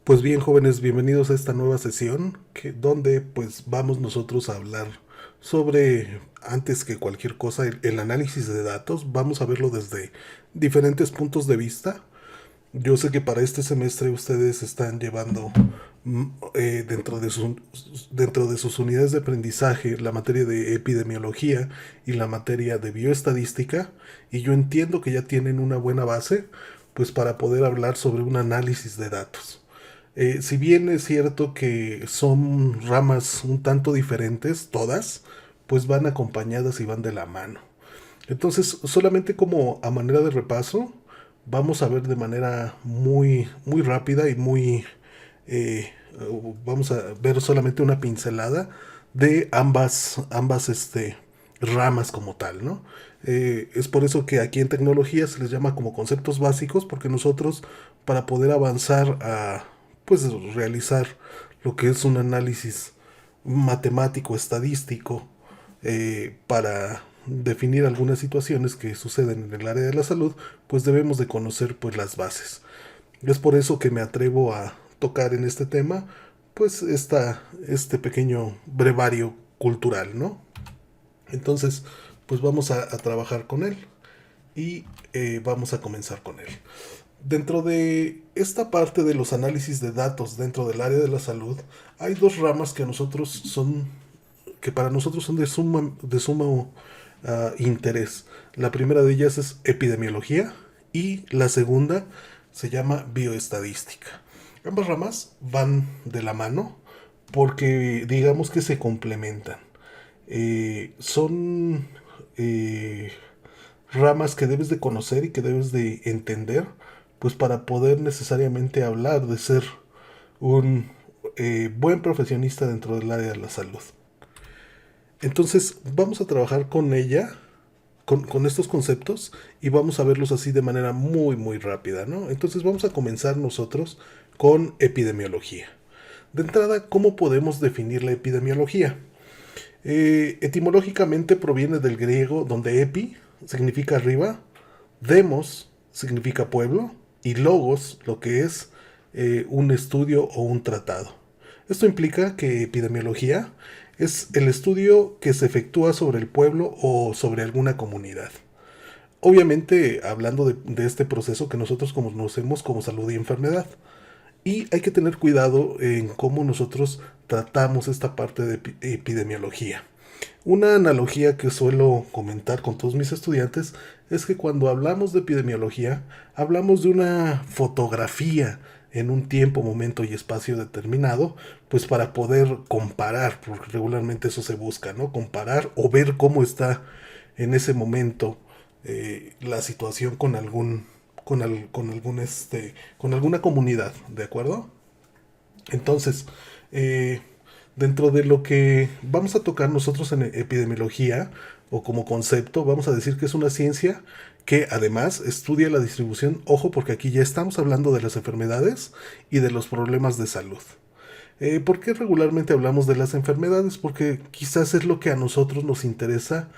Pues bien, jóvenes, bienvenidos a esta nueva sesión donde pues vamos nosotros a hablar sobre, antes que cualquier cosa, el análisis de datos. Vamos a verlo desde diferentes puntos de vista. Yo sé que para este semestre ustedes están llevando mm, dentro de sus unidades de aprendizaje la materia de epidemiología y la materia de bioestadística, y yo entiendo que ya tienen una buena base pues para poder hablar sobre un análisis de datos. Si bien es cierto que son ramas un tanto diferentes, todas, pues van acompañadas y van de la mano. Entonces, solamente como a manera de repaso, vamos a ver de manera muy rápida y eh, vamos a ver solamente una pincelada de ambas ramas como tal, ¿no? Es por eso que aquí en tecnología se les llama como conceptos básicos, porque nosotros, para poder avanzar a pues realizar lo que es un análisis matemático, estadístico, para definir algunas situaciones que suceden en el área de la salud, pues debemos de conocer pues las bases. Es por eso que me atrevo a tocar en este tema, pues este pequeño brevario cultural, ¿no? Entonces, pues vamos a trabajar con él y vamos a comenzar con él. Dentro de esta parte de los análisis de datos dentro del área de la salud, hay dos ramas que para nosotros son de sumo interés. La primera de ellas es epidemiología y la segunda se llama bioestadística. Ambas ramas van de la mano porque digamos que se complementan. Son eh, ramas que debes de conocer y que debes de entender, pues para poder necesariamente hablar de ser un buen profesionista dentro del área de la salud. Entonces vamos a trabajar con ella, con estos conceptos, y vamos a verlos así de manera muy rápida, ¿no? Entonces vamos a comenzar nosotros con epidemiología. De entrada, ¿cómo podemos definir la epidemiología? Etimológicamente proviene del griego, donde epi significa arriba, demos significa pueblo, y logos lo que es un estudio o un tratado. Esto implica que epidemiología es el estudio que se efectúa sobre el pueblo o sobre alguna comunidad. Obviamente hablando de este proceso que nosotros conocemos como salud y enfermedad. Y hay que tener cuidado en cómo nosotros tratamos esta parte de epidemiología. Una analogía que suelo comentar con todos mis estudiantes es que cuando hablamos de epidemiología, hablamos de una fotografía en un tiempo, momento y espacio determinado, pues para poder comparar, porque regularmente eso se busca, ¿no? Comparar o ver cómo está en ese momento la situación con alguna comunidad, ¿de acuerdo? Entonces, eh, dentro de lo que vamos a tocar nosotros en epidemiología o como concepto, vamos a decir que es una ciencia que además estudia la distribución, ojo, porque aquí ya estamos hablando de las enfermedades y de los problemas de salud. ¿Por qué regularmente hablamos de las enfermedades? Porque quizás es lo que a nosotros nos interesa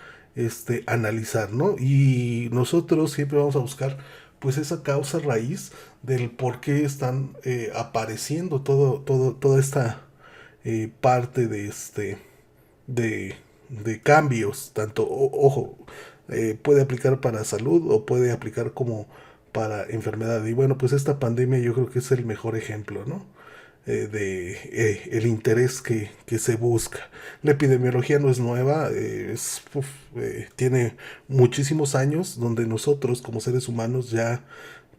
analizar, ¿no? Y nosotros siempre vamos a buscar pues esa causa raíz del por qué están apareciendo toda esta parte de cambios, tanto, ojo, puede aplicar para salud o puede aplicar como para enfermedad. Y bueno, pues esta pandemia yo creo que es el mejor ejemplo, ¿no? De el interés que se busca. La epidemiología no es nueva, tiene muchísimos años donde nosotros como seres humanos ya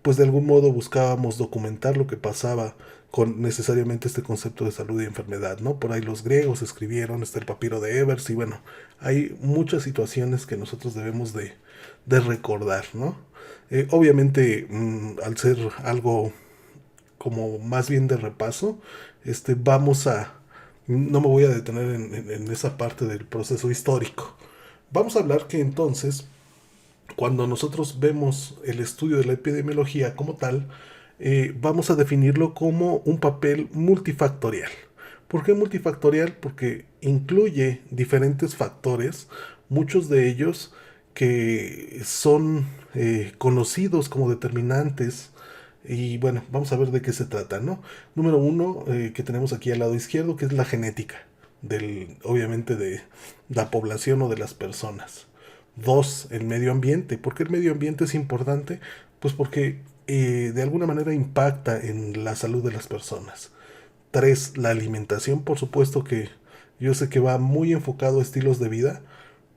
pues de algún modo buscábamos documentar lo que pasaba con necesariamente este concepto de salud y enfermedad, ¿no? Por ahí los griegos escribieron, el papiro de Evers, y bueno, hay muchas situaciones que nosotros debemos de recordar, ¿no? Obviamente, al ser algo como más bien de repaso, no me voy a detener en esa parte del proceso histórico. Vamos a hablar que entonces, cuando nosotros vemos el estudio de la epidemiología como tal, vamos a definirlo como un papel multifactorial. ¿Por qué multifactorial? Porque incluye diferentes factores, muchos de ellos que son conocidos como determinantes Y bueno, vamos a ver de qué se trata, ¿no? Número uno, que tenemos aquí al lado izquierdo, que es la genética, obviamente de la población o de las personas. Dos, el medio ambiente. ¿Por qué el medio ambiente es importante? Pues porque de alguna manera impacta en la salud de las personas. Tres, la alimentación, por supuesto que yo sé que va muy enfocado a estilos de vida,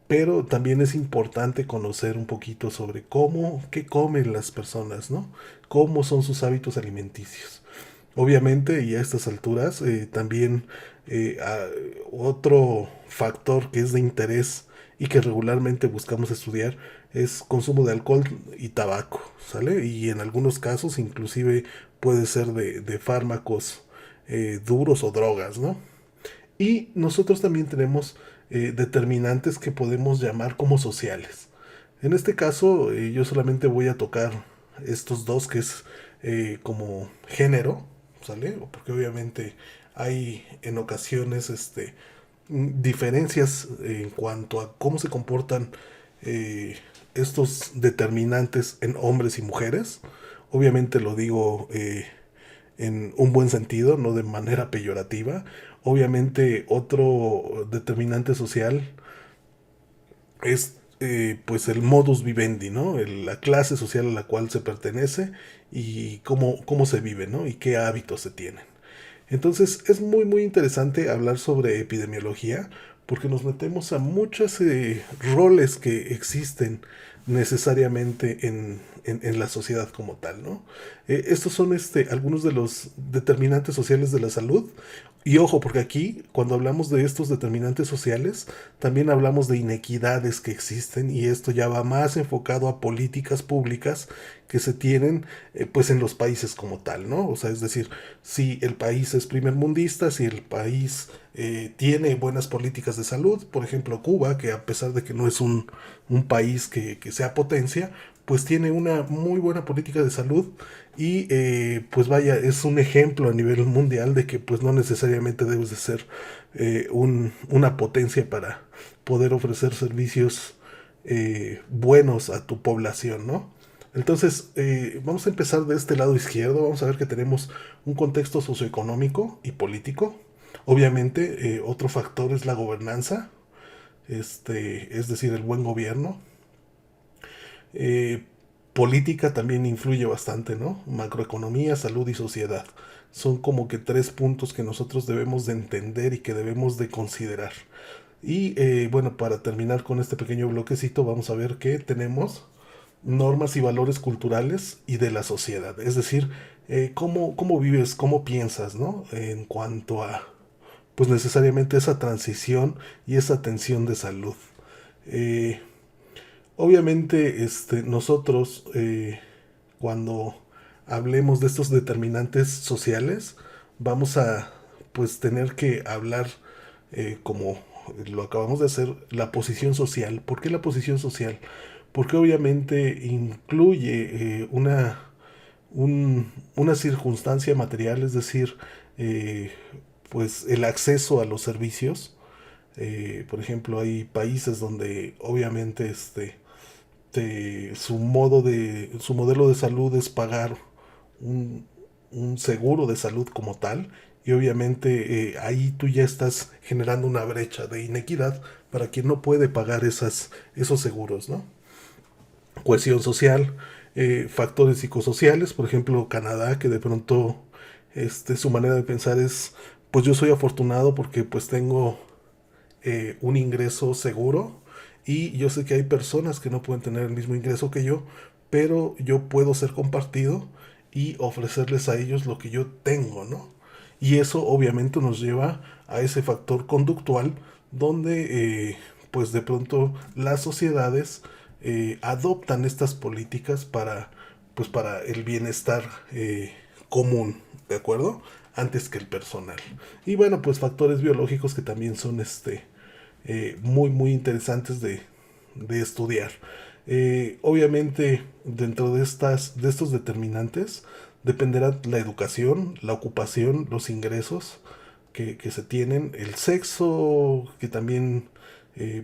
pero también es importante conocer un poquito sobre qué comen las personas, ¿no? Cómo son sus hábitos alimenticios. Obviamente, y a estas alturas, también otro factor que es de interés y que regularmente buscamos estudiar es consumo de alcohol y tabaco, ¿sale? Y en algunos casos inclusive puede ser de fármacos duros o drogas, ¿no? Y nosotros también tenemos determinantes que podemos llamar como sociales. En este caso, yo solamente voy a tocar estos dos, que es como género, ¿sale? Porque obviamente hay en ocasiones diferencias en cuanto a cómo se comportan eh, estos determinantes en hombres y mujeres. Obviamente lo digo en un buen sentido, no de manera peyorativa. Obviamente otro determinante social es pues el modus vivendi, ¿no? La clase social a la cual se pertenece y cómo se vive, ¿no? Y qué hábitos se tienen. Entonces es muy muy interesante hablar sobre epidemiología porque nos metemos a muchos roles que existen necesariamente en la sociedad como tal, ¿no? Estos son algunos de los determinantes sociales de la salud. Y ojo, porque aquí, cuando hablamos de estos determinantes sociales, también hablamos de inequidades que existen y esto ya va más enfocado a políticas públicas que se tienen pues en los países como tal, ¿no? O sea, es decir, si el país es primermundista, si el país tiene buenas políticas de salud, por ejemplo Cuba, que a pesar de que no es un país que sea potencia, pues tiene una muy buena política de salud y pues vaya, es un ejemplo a nivel mundial de que pues no necesariamente debes de ser una potencia para poder ofrecer servicios buenos a tu población, ¿no? Entonces, vamos a empezar de este lado izquierdo. Vamos a ver que tenemos un contexto socioeconómico y político. Obviamente, otro factor es la gobernanza, es decir, el buen gobierno. Eh, Política también influye bastante, ¿no? Macroeconomía, salud y sociedad. Son como que tres puntos que nosotros debemos de entender y que debemos de considerar. Y bueno, para terminar con este pequeño bloquecito, vamos a ver que tenemos normas y valores culturales y de la sociedad. Es decir, cómo vives, cómo piensas, ¿no? En cuanto a, pues necesariamente esa transición y esa atención de salud. Eh, Obviamente, nosotros, cuando hablemos de estos determinantes sociales, vamos a, pues, tener que hablar, como lo acabamos de hacer, la posición social. ¿Por qué la posición social? Porque obviamente incluye una circunstancia material, es decir, eh, pues el acceso a los servicios. Por ejemplo, hay países donde obviamente su modelo de salud es pagar un, un seguro de salud como tal, y obviamente ahí tú ya estás generando una brecha de inequidad para quien no puede pagar esos seguros, ¿no? Cohesión social, factores psicosociales, por ejemplo Canadá, que de pronto su manera de pensar es, pues yo soy afortunado porque pues tengo un ingreso seguro y yo sé que hay personas que no pueden tener el mismo ingreso que yo, pero yo puedo ser compartido y ofrecerles a ellos lo que yo tengo, ¿no? Y eso obviamente nos lleva a ese factor conductual donde pues de pronto las sociedades adoptan estas políticas para el bienestar común, ¿de acuerdo? Antes que el personal. Y bueno, pues factores biológicos que también son muy, muy interesantes de estudiar. Obviamente, dentro de estos determinantes, dependerá la educación, la ocupación, los ingresos que se tienen, el sexo, que también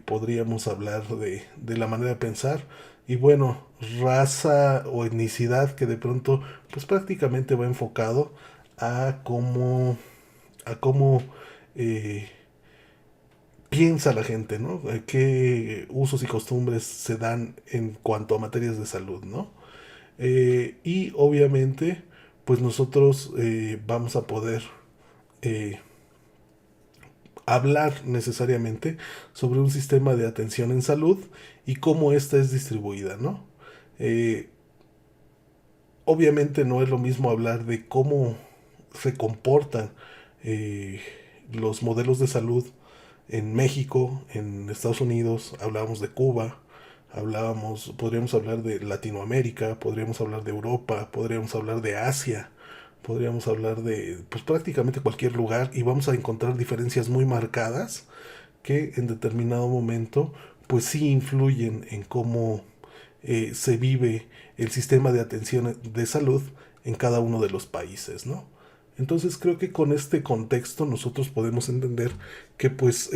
podríamos hablar de la manera de pensar, y bueno, raza o etnicidad que de pronto pues prácticamente va enfocado a cómo eh, piensa la gente, ¿no? Qué usos y costumbres se dan en cuanto a materias de salud, ¿no? Y obviamente, pues nosotros vamos a poder eh, hablar necesariamente sobre un sistema de atención en salud y cómo ésta es distribuida, ¿no? Eh, Obviamente no es lo mismo hablar de cómo se comportan eh, los modelos de salud en México, en Estados Unidos, hablábamos de Cuba, podríamos hablar de Latinoamérica, podríamos hablar de Europa, podríamos hablar de Asia, podríamos hablar de pues prácticamente cualquier lugar y vamos a encontrar diferencias muy marcadas que en determinado momento pues sí influyen en cómo se vive el sistema de atención de salud en cada uno de los países, ¿no? Entonces creo que con este contexto nosotros podemos entender que pues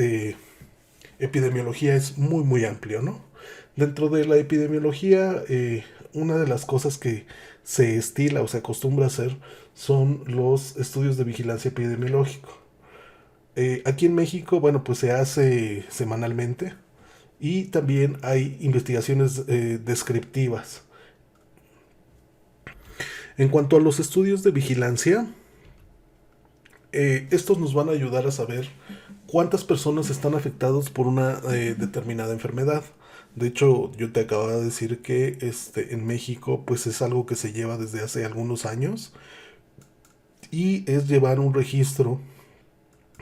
epidemiología es muy muy amplio, ¿no? Dentro de la epidemiología, una de las cosas que se estila o se acostumbra a hacer son los estudios de vigilancia epidemiológica. Aquí en México, bueno, pues se hace semanalmente y también hay investigaciones descriptivas. En cuanto a los estudios de vigilancia, estos nos van a ayudar a saber cuántas personas están afectadas por una determinada enfermedad. De hecho, yo te acababa de decir que en México pues es algo que se lleva desde hace algunos años y es llevar un registro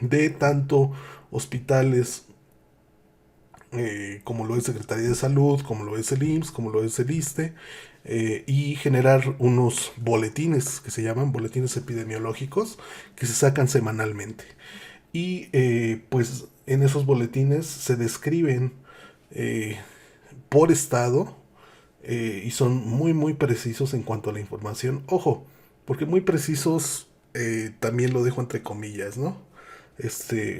de tanto hospitales como lo es Secretaría de Salud, como lo es el IMSS, como lo es el ISSSTE, y generar unos boletines que se llaman boletines epidemiológicos que se sacan semanalmente. Y pues en esos boletines se describen eh, por estado y son muy muy precisos en cuanto a la información. Ojo, porque muy precisos también lo dejo entre comillas, ¿no?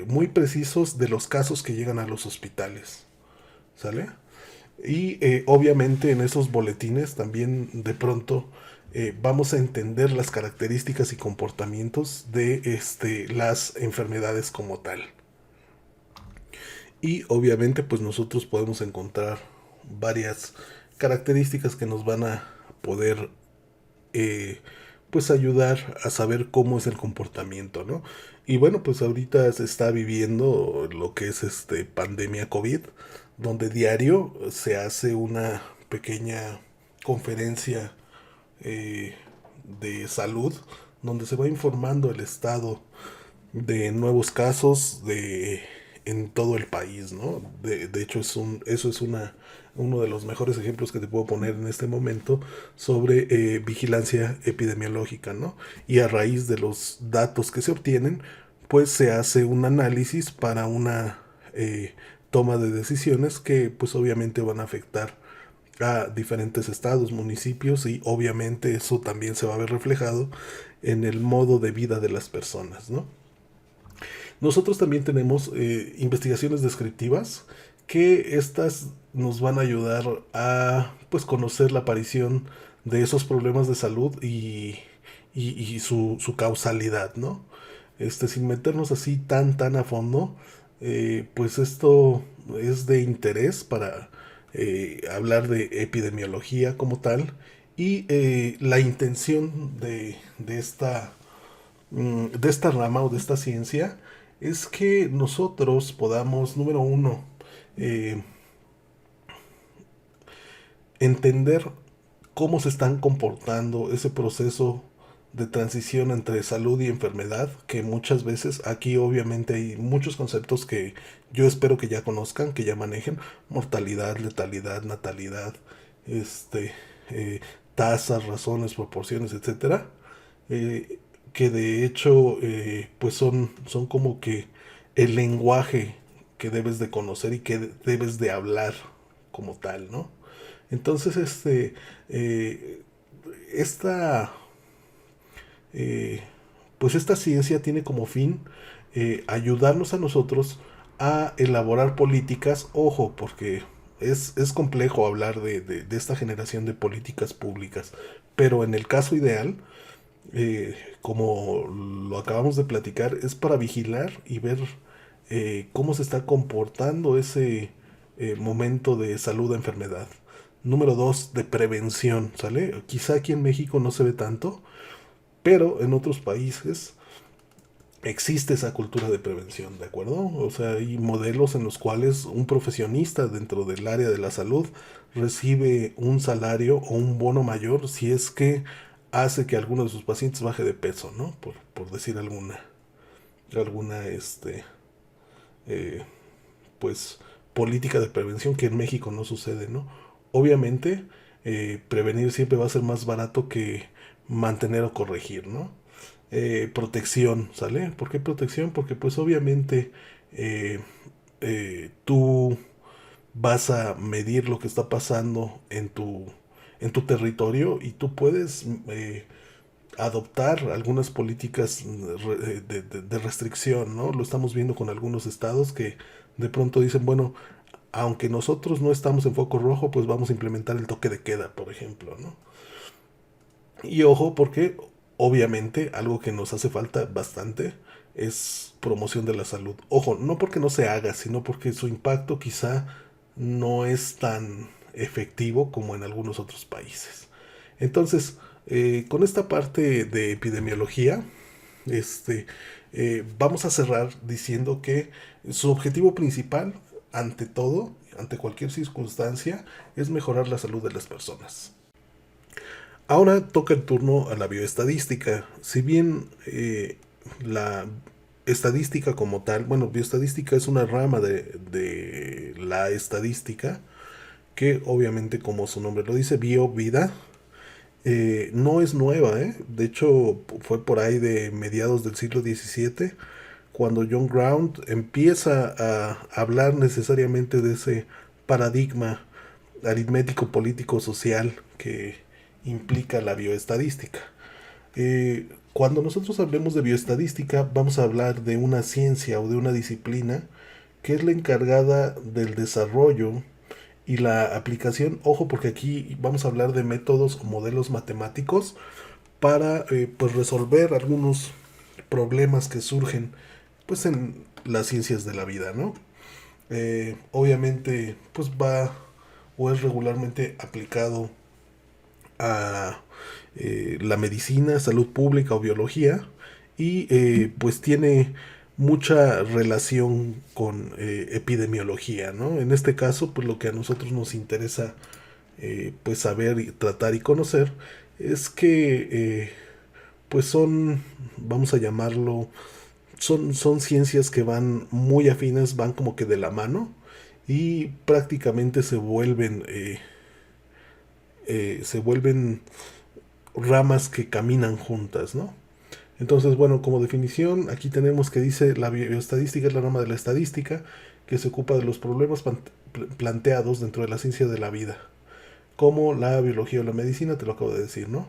Muy precisos de los casos que llegan a los hospitales, ¿sale? Y obviamente en esos boletines también de pronto vamos a entender las características y comportamientos de las enfermedades como tal. Y obviamente pues nosotros podemos encontrar varias características que nos van a poder eh, pues ayudar a saber cómo es el comportamiento, ¿no? Y bueno, pues ahorita se está viviendo lo que es pandemia COVID, donde diario se hace una pequeña conferencia eh, de salud donde se va informando el estado de nuevos casos en todo el país, ¿no? De hecho, eso es uno de los mejores ejemplos que te puedo poner en este momento sobre vigilancia epidemiológica, ¿no? Y a raíz de los datos que se obtienen, pues se hace un análisis para una toma de decisiones que pues obviamente van a afectar a diferentes estados, municipios y obviamente eso también se va a ver reflejado en el modo de vida de las personas, ¿no? Nosotros también tenemos investigaciones descriptivas que estas nos van a ayudar a pues conocer la aparición de esos problemas de salud y su causalidad, ¿no? Sin meternos así tan a fondo, pues esto es de interés para hablar de epidemiología como tal y la intención de esta rama o de esta ciencia es que nosotros podamos, número uno, eh, entender cómo se están comportando ese proceso de transición entre salud y enfermedad, que muchas veces aquí obviamente hay muchos conceptos que yo espero que ya conozcan, que ya manejen, mortalidad, letalidad, natalidad, este, eh, tasas, razones, proporciones, etcétera, eh, que de hecho pues son como que el lenguaje que debes de conocer y que debes de hablar como tal, ¿no? Entonces, eh, esta, eh, pues esta ciencia tiene como fin ayudarnos a nosotros a elaborar políticas, ojo, porque es complejo hablar de esta generación de políticas públicas, pero en el caso ideal, como lo acabamos de platicar, es para vigilar y ver cómo se está comportando ese momento de salud-enfermedad. Número dos, de prevención, ¿sale? Quizá aquí en México no se ve tanto, pero en otros países existe esa cultura de prevención, ¿de acuerdo? O sea, hay modelos en los cuales un profesionista dentro del área de la salud recibe un salario o un bono mayor si es que hace que alguno de sus pacientes baje de peso, ¿no? Por decir alguna, eh, pues, política de prevención que en México no sucede, ¿no? Obviamente, prevenir siempre va a ser más barato que mantener o corregir, ¿no? Protección, ¿sale? ¿Por qué protección? Porque pues obviamente eh, tú vas a medir lo que está pasando en tu territorio y tú puedes adoptar algunas políticas de restricción, ¿no? Lo estamos viendo con algunos estados que de pronto dicen, bueno, aunque nosotros no estamos en foco rojo, pues vamos a implementar el toque de queda, por ejemplo, ¿no? Y ojo, porque obviamente algo que nos hace falta bastante es promoción de la salud. Ojo, no porque no se haga, sino porque su impacto quizá no es tan efectivo como en algunos otros países. Entonces, con esta parte de epidemiología, este, vamos a cerrar diciendo que su objetivo principal, ante todo, ante cualquier circunstancia, es mejorar la salud de las personas. Ahora toca el turno a la bioestadística. Si bien la estadística como tal, bueno, bioestadística es una rama de la estadística que obviamente como su nombre lo dice, bio, vida, no es nueva, ¿eh? De hecho fue por ahí de mediados del siglo XVII cuando John Ground empieza a hablar necesariamente de ese paradigma aritmético, político, social que implica la bioestadística. Cuando nosotros hablemos de bioestadística, vamos a hablar de una ciencia o de una disciplina que es la encargada del desarrollo y la aplicación. Ojo, porque aquí vamos a hablar de métodos o modelos matemáticos para pues resolver algunos problemas que surgen pues en las ciencias de la vida, ¿no? Obviamente pues va o es regularmente aplicado a la medicina, salud pública o biología y pues tiene mucha relación con epidemiología, ¿no? En este caso, pues lo que a nosotros nos interesa pues saber y tratar y conocer es que pues son, vamos a llamarlo, son ciencias que van muy afines, van como que de la mano y prácticamente se vuelven ramas que caminan juntas, ¿no? Entonces, bueno, como definición, aquí tenemos que dice la bioestadística es la rama de la estadística que se ocupa de los problemas planteados dentro de la ciencia de la vida, como la biología o la medicina, te lo acabo de decir, ¿no?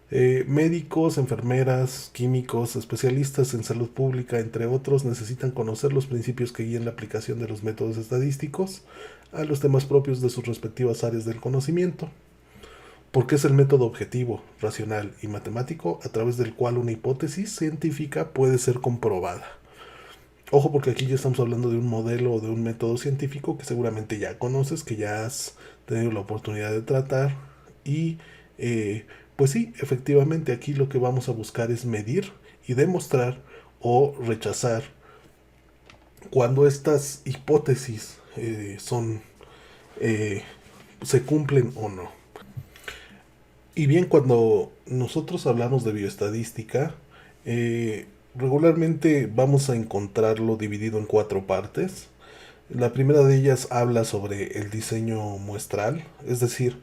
Médicos, enfermeras, químicos, especialistas en salud pública, entre otros, necesitan conocer los principios que guían la aplicación de los métodos estadísticos a los temas propios de sus respectivas áreas del conocimiento, porque es el método objetivo, racional y matemático a través del cual una hipótesis científica puede ser comprobada. Ojo, porque aquí ya estamos hablando de un modelo o de un método científico que seguramente ya conoces, que ya has tenido la oportunidad de tratar y pues sí, efectivamente aquí lo que vamos a buscar es medir y demostrar o rechazar cuando estas hipótesis eh, se cumplen o no. Y bien, cuando nosotros hablamos de bioestadística, regularmente vamos a encontrarlo dividido en cuatro partes. La primera de ellas habla sobre el diseño muestral, es decir,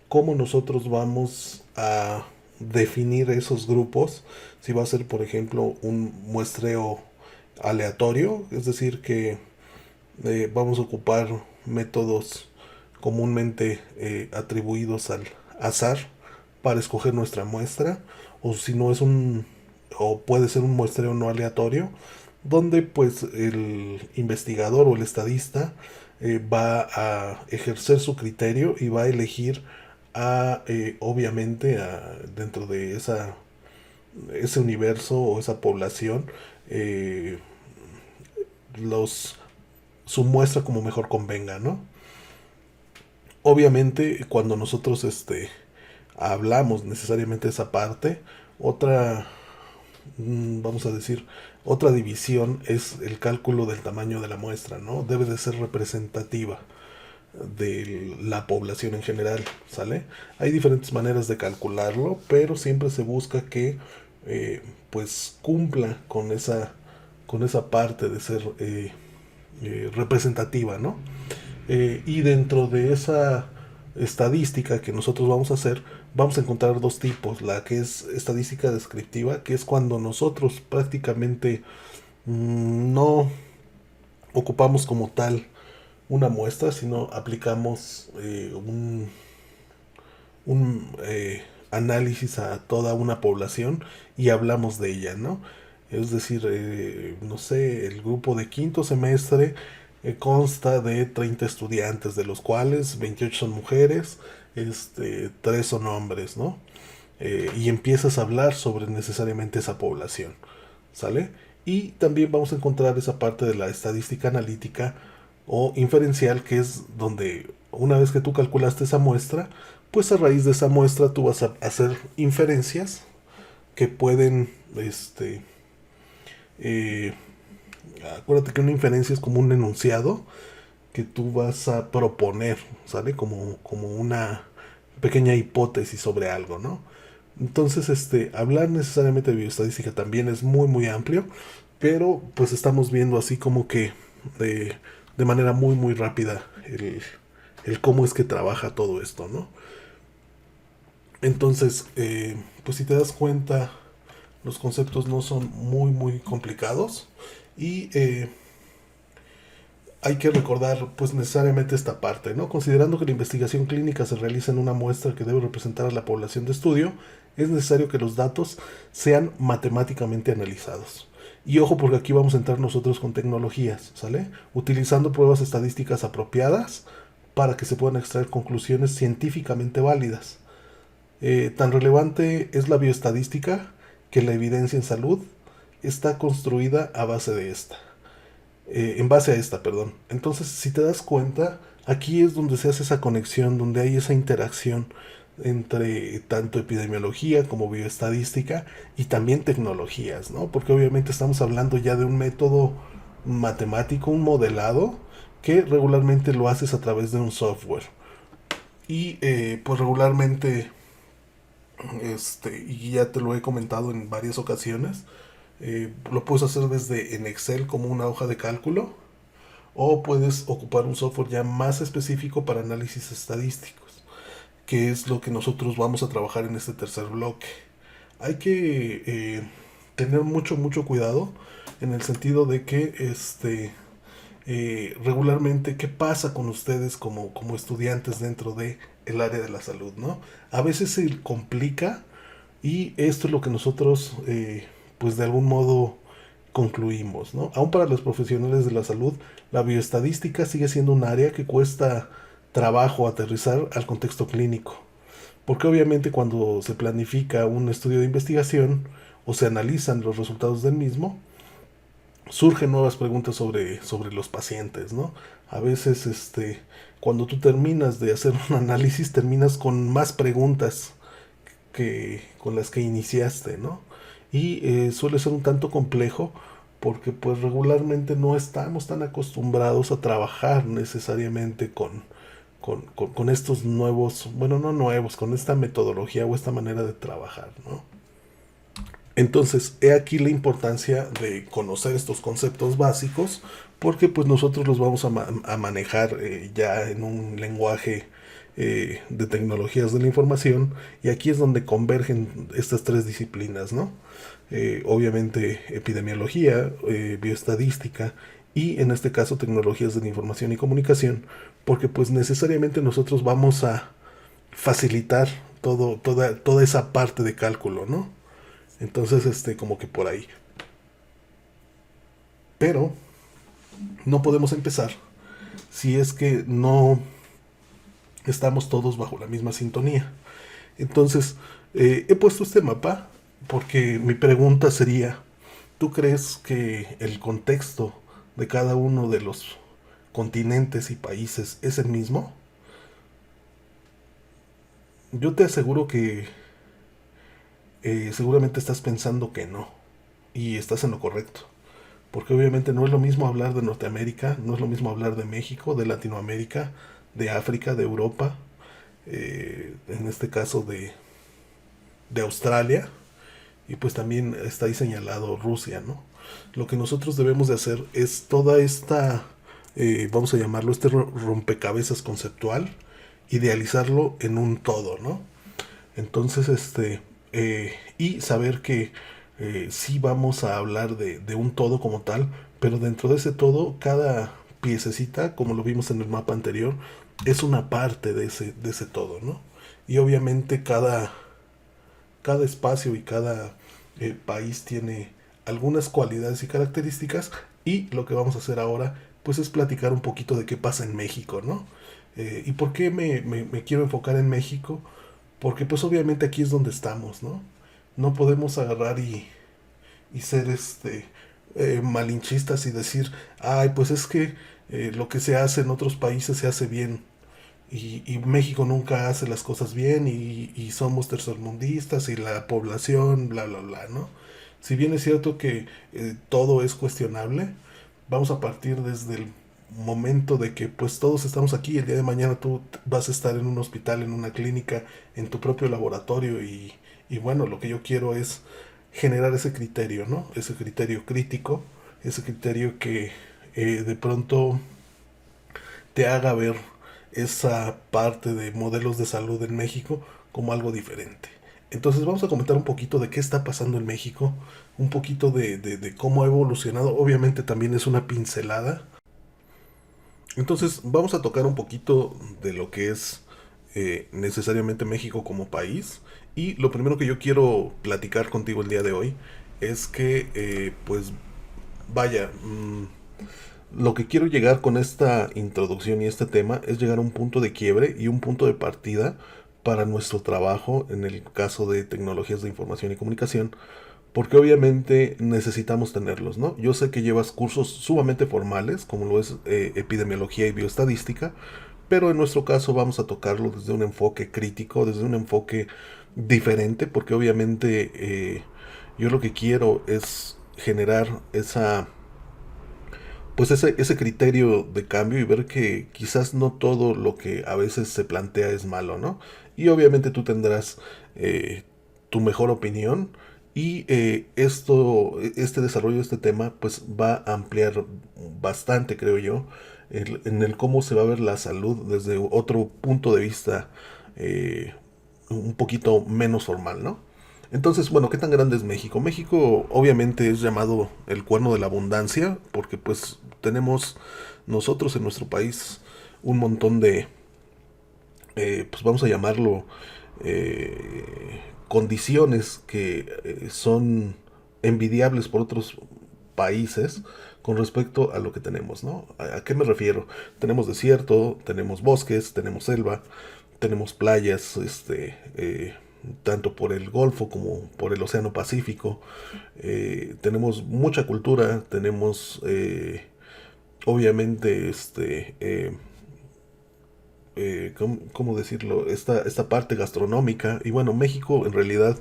cómo nosotros vamos a definir esos grupos, si va a ser, por ejemplo, un muestreo aleatorio, es decir, que vamos a ocupar métodos comúnmente atribuidos al azar para escoger nuestra muestra, o si no es o puede ser un muestreo no aleatorio, donde pues el investigador o el estadista va a ejercer su criterio y va a elegir obviamente, dentro de ese universo o esa población, eh, los, su muestra como mejor convenga, ¿no? Obviamente, cuando nosotros hablamos necesariamente de esa parte, otra, vamos a decir, otra división es el cálculo del tamaño de la muestra, ¿no? Debe de ser representativa de la población en general, ¿sale? Hay diferentes maneras de calcularlo, pero siempre se busca que pues cumpla con esa parte de ser representativa, ¿no? Y dentro de esa estadística que nosotros vamos a hacer, vamos a encontrar dos tipos. La que es estadística descriptiva, que es cuando nosotros prácticamente no ocupamos como tal una muestra, sino aplicamos un análisis a toda una población y hablamos de ella, ¿no? Es decir, no sé, el grupo de quinto semestre consta de 30 estudiantes, de los cuales 28 son mujeres, 3 son hombres, ¿no? Y empiezas a hablar sobre necesariamente esa población, ¿sale? Y también vamos a encontrar esa parte de la estadística analítica o inferencial, que es donde una vez que tú calculaste esa muestra, pues a raíz de esa muestra tú vas a hacer inferencias que pueden, eh, acuérdate que una inferencia es como un enunciado que tú vas a proponer, ¿sale? Como una pequeña hipótesis sobre algo, ¿no? Entonces, hablar necesariamente de bioestadística también es muy, muy amplio, pero pues estamos viendo así como que de manera muy, muy rápida el cómo es que trabaja todo esto, ¿no? Entonces, pues si te das cuenta, los conceptos no son muy, muy complicados y hay que recordar pues necesariamente esta parte, ¿no? Considerando que la investigación clínica se realiza en una muestra que debe representar a la población de estudio, es necesario que los datos sean matemáticamente analizados. Y ojo porque aquí vamos a entrar nosotros con tecnologías, ¿sale? Utilizando pruebas estadísticas apropiadas para que se puedan extraer conclusiones científicamente válidas. Tan relevante es la bioestadística que la evidencia en salud está construida a base de esta. En base a esta, perdón. Entonces, si te das cuenta, aquí es donde se hace esa conexión, donde hay esa interacción entre tanto epidemiología como bioestadística y también tecnologías, ¿no? Porque obviamente estamos hablando ya de un método matemático, un modelado, que regularmente lo haces a través de un software. Y pues regularmente, y ya te lo he comentado en varias ocasiones, lo puedes hacer desde en Excel como una hoja de cálculo o puedes ocupar un software ya más específico para análisis estadísticos, que es lo que nosotros vamos a trabajar en este tercer bloque. Hay que tener mucho, mucho cuidado en el sentido de que regularmente qué pasa con ustedes como estudiantes dentro de el área de la salud, ¿no? A veces se complica y esto es lo que nosotros, pues de algún modo concluimos, ¿no? Aún para los profesionales de la salud, la bioestadística sigue siendo un área que cuesta trabajo aterrizar al contexto clínico, porque obviamente cuando se planifica un estudio de investigación o se analizan los resultados del mismo, surgen nuevas preguntas sobre los pacientes, ¿no? A veces, cuando tú terminas de hacer un análisis, terminas con más preguntas que con las que iniciaste, ¿no? Y suele ser un tanto complejo porque pues regularmente no estamos tan acostumbrados a trabajar necesariamente con estos nuevos, bueno, no nuevos, con esta metodología o esta manera de trabajar, ¿no? Entonces, he aquí la importancia de conocer estos conceptos básicos, porque pues nosotros los vamos a manejar ya en un lenguaje de tecnologías de la información, y aquí es donde convergen estas tres disciplinas, ¿no? Obviamente epidemiología, bioestadística y en este caso tecnologías de la información y comunicación, porque pues necesariamente nosotros vamos a facilitar toda esa parte de cálculo, ¿no? Entonces, como que por ahí. Pero no podemos empezar si es que no estamos todos bajo la misma sintonía. Entonces, he puesto este mapa porque mi pregunta sería, ¿tú crees que el contexto de cada uno de los continentes y países es el mismo? Yo te aseguro que seguramente estás pensando que no, y estás en lo correcto. Porque obviamente no es lo mismo hablar de Norteamérica, no es lo mismo hablar de México, de Latinoamérica, de África, de Europa, en este caso de Australia, y pues también está ahí señalado Rusia, ¿no? Lo que nosotros debemos de hacer es toda esta, vamos a llamarlo, este rompecabezas conceptual, idealizarlo en un todo, ¿no? Entonces, y saber que sí vamos a hablar de un todo como tal, pero dentro de ese todo, cada piececita, como lo vimos en el mapa anterior, es una parte de ese todo, ¿no? Y obviamente cada espacio y cada país tiene algunas cualidades y características, y lo que vamos a hacer ahora pues es platicar un poquito de qué pasa en México, ¿no? ¿Y por qué me quiero enfocar en México? Porque pues obviamente aquí es donde estamos, ¿no? No podemos agarrar y ser malinchistas y decir, ay, pues es que lo que se hace en otros países se hace bien y México nunca hace las cosas bien y somos tercermundistas y la población, bla, bla, bla, ¿no? Si bien es cierto que todo es cuestionable, vamos a partir desde el momento de que pues todos estamos aquí, el día de mañana tú vas a estar en un hospital, en una clínica, en tu propio laboratorio y bueno, lo que yo quiero es generar ese criterio, ¿no? Ese criterio crítico, ese criterio que de pronto te haga ver esa parte de modelos de salud en México como algo diferente. Entonces vamos a comentar un poquito de qué está pasando en México, un poquito de cómo ha evolucionado. Obviamente también es una pincelada. Entonces vamos a tocar un poquito de lo que es necesariamente México como país. Y lo primero que yo quiero platicar contigo el día de hoy es que, pues, vaya, lo que quiero llegar con esta introducción y este tema es llegar a un punto de quiebre y un punto de partida para nuestro trabajo en el caso de tecnologías de información y comunicación, porque obviamente necesitamos tenerlos, ¿no? Yo sé que llevas cursos sumamente formales, como lo es epidemiología y bioestadística, pero en nuestro caso vamos a tocarlo desde un enfoque crítico, desde un enfoque diferente, porque obviamente yo lo que quiero es generar esa pues ese criterio de cambio y ver que quizás no todo lo que a veces se plantea es malo, ¿no? Y obviamente tú tendrás eh, tu mejor opinión y este desarrollo de este tema pues va a ampliar bastante, creo yo, en el cómo se va a ver la salud desde otro punto de vista eh, un poquito menos formal, ¿no? Entonces, bueno, ¿qué tan grande es México? México obviamente es llamado el cuerno de la abundancia porque pues tenemos nosotros en nuestro país un montón de, pues vamos a llamarlo, condiciones que son envidiables por otros países con respecto a lo que tenemos, ¿no? ¿A qué me refiero? Tenemos desierto, tenemos bosques, tenemos selva, tenemos playas, tanto por el Golfo como por el Océano Pacífico. Tenemos mucha cultura, tenemos obviamente ¿cómo decirlo? Esta parte gastronómica. Y bueno, México en realidad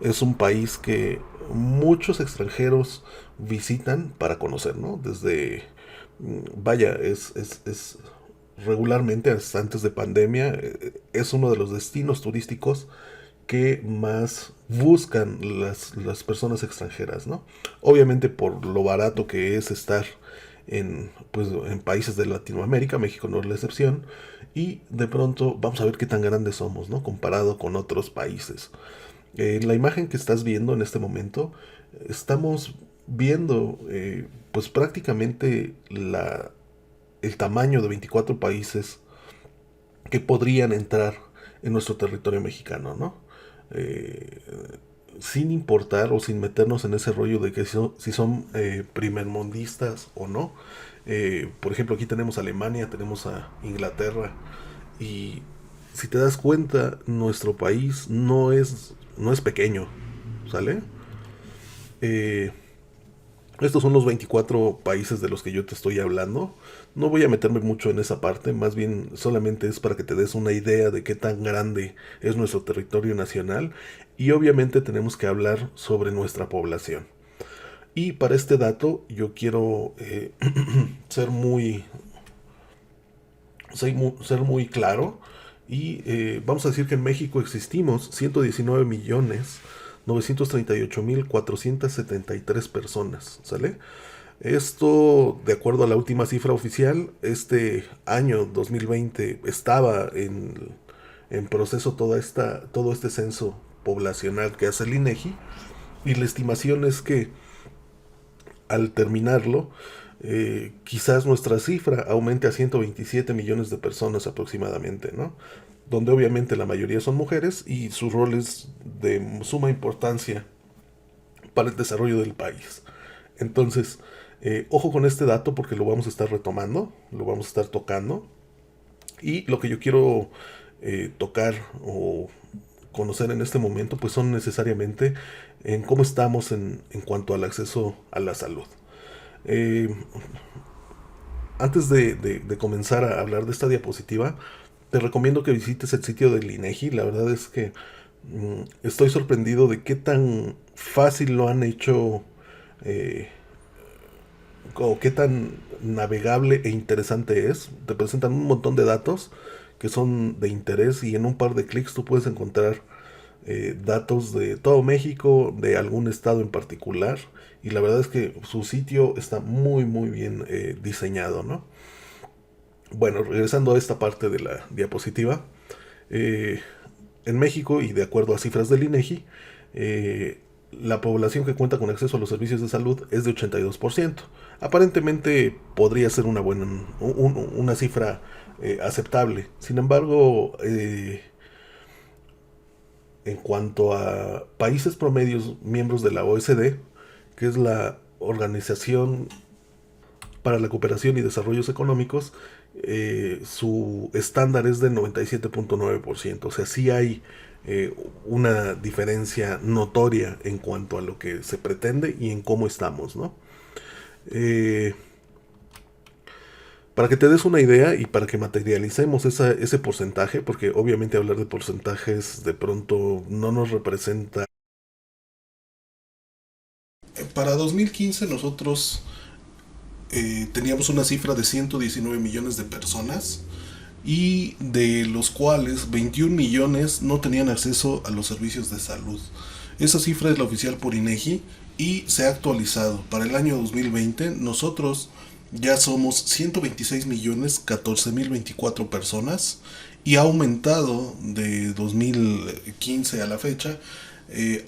es un país que muchos extranjeros visitan para conocer, ¿no? Desde, vaya, es regularmente, hasta antes de pandemia, es uno de los destinos turísticos que más buscan las personas extranjeras, ¿no? Obviamente por lo barato que es estar pues, en países de Latinoamérica, México no es la excepción, y de pronto vamos a ver qué tan grandes somos, ¿no? Comparado con otros países. La imagen que estás viendo en este momento, estamos viendo pues prácticamente el tamaño de 24 países que podrían entrar en nuestro territorio mexicano, ¿no? Eh, sin importar o sin meternos en ese rollo de que si son primermundistas o no. Por ejemplo, aquí tenemos a Alemania, tenemos a Inglaterra, y si te das cuenta, nuestro país no es pequeño, ¿sale? Eh, Estos son los 24 países de los que yo te estoy hablando. No voy a meterme mucho en esa parte, más bien solamente es para que te des una idea de qué tan grande es nuestro territorio nacional, y obviamente tenemos que hablar sobre nuestra población. Y para este dato yo quiero ser muy, ser muy claro, y vamos a decir que en México existimos 119 millones 938 mil 473 personas, ¿sale? Esto, de acuerdo a la última cifra oficial, este año 2020 estaba en proceso todo este censo poblacional que hace el INEGI, y la estimación es que al terminarlo, quizás nuestra cifra aumente a 127 millones de personas aproximadamente, ¿no? Donde obviamente la mayoría son mujeres y su rol es de suma importancia para el desarrollo del país. Entonces, ojo con este dato porque lo vamos a estar retomando, lo vamos a estar tocando. Y lo que yo quiero tocar o conocer en este momento, pues son necesariamente en cómo estamos en cuanto al acceso a la salud. Eh, Antes de comenzar a hablar de esta diapositiva, te recomiendo que visites el sitio del INEGI. La verdad es que estoy sorprendido de qué tan fácil lo han hecho, eh, o qué tan navegable e interesante es. Te presentan un montón de datos que son de interés, y en un par de clics tú puedes encontrar datos de todo México, de algún estado en particular, y la verdad es que su sitio está muy muy bien diseñado, ¿no? Bueno, regresando a esta parte de la diapositiva, eh, en México, y de acuerdo a cifras del INEGI, la población que cuenta con acceso a los servicios de salud es de 82%. Aparentemente podría ser una cifra aceptable. Sin embargo, en cuanto a países promedios miembros de la OECD, que es la Organización para la Cooperación y Desarrollos Económicos, su estándar es del 97.9%. O sea, sí hay una diferencia notoria en cuanto a lo que se pretende y en cómo estamos, ¿no? Eh, para que te des una idea y para que materialicemos ese porcentaje, porque obviamente hablar de porcentajes de pronto no nos representa. Para 2015 nosotros teníamos una cifra de 119 millones de personas, y de los cuales 21 millones no tenían acceso a los servicios de salud. Esa cifra es la oficial por INEGI y se ha actualizado. Para el año 2020 nosotros ya somos 126 millones 14 mil 24 personas, y ha aumentado de 2015 a la fecha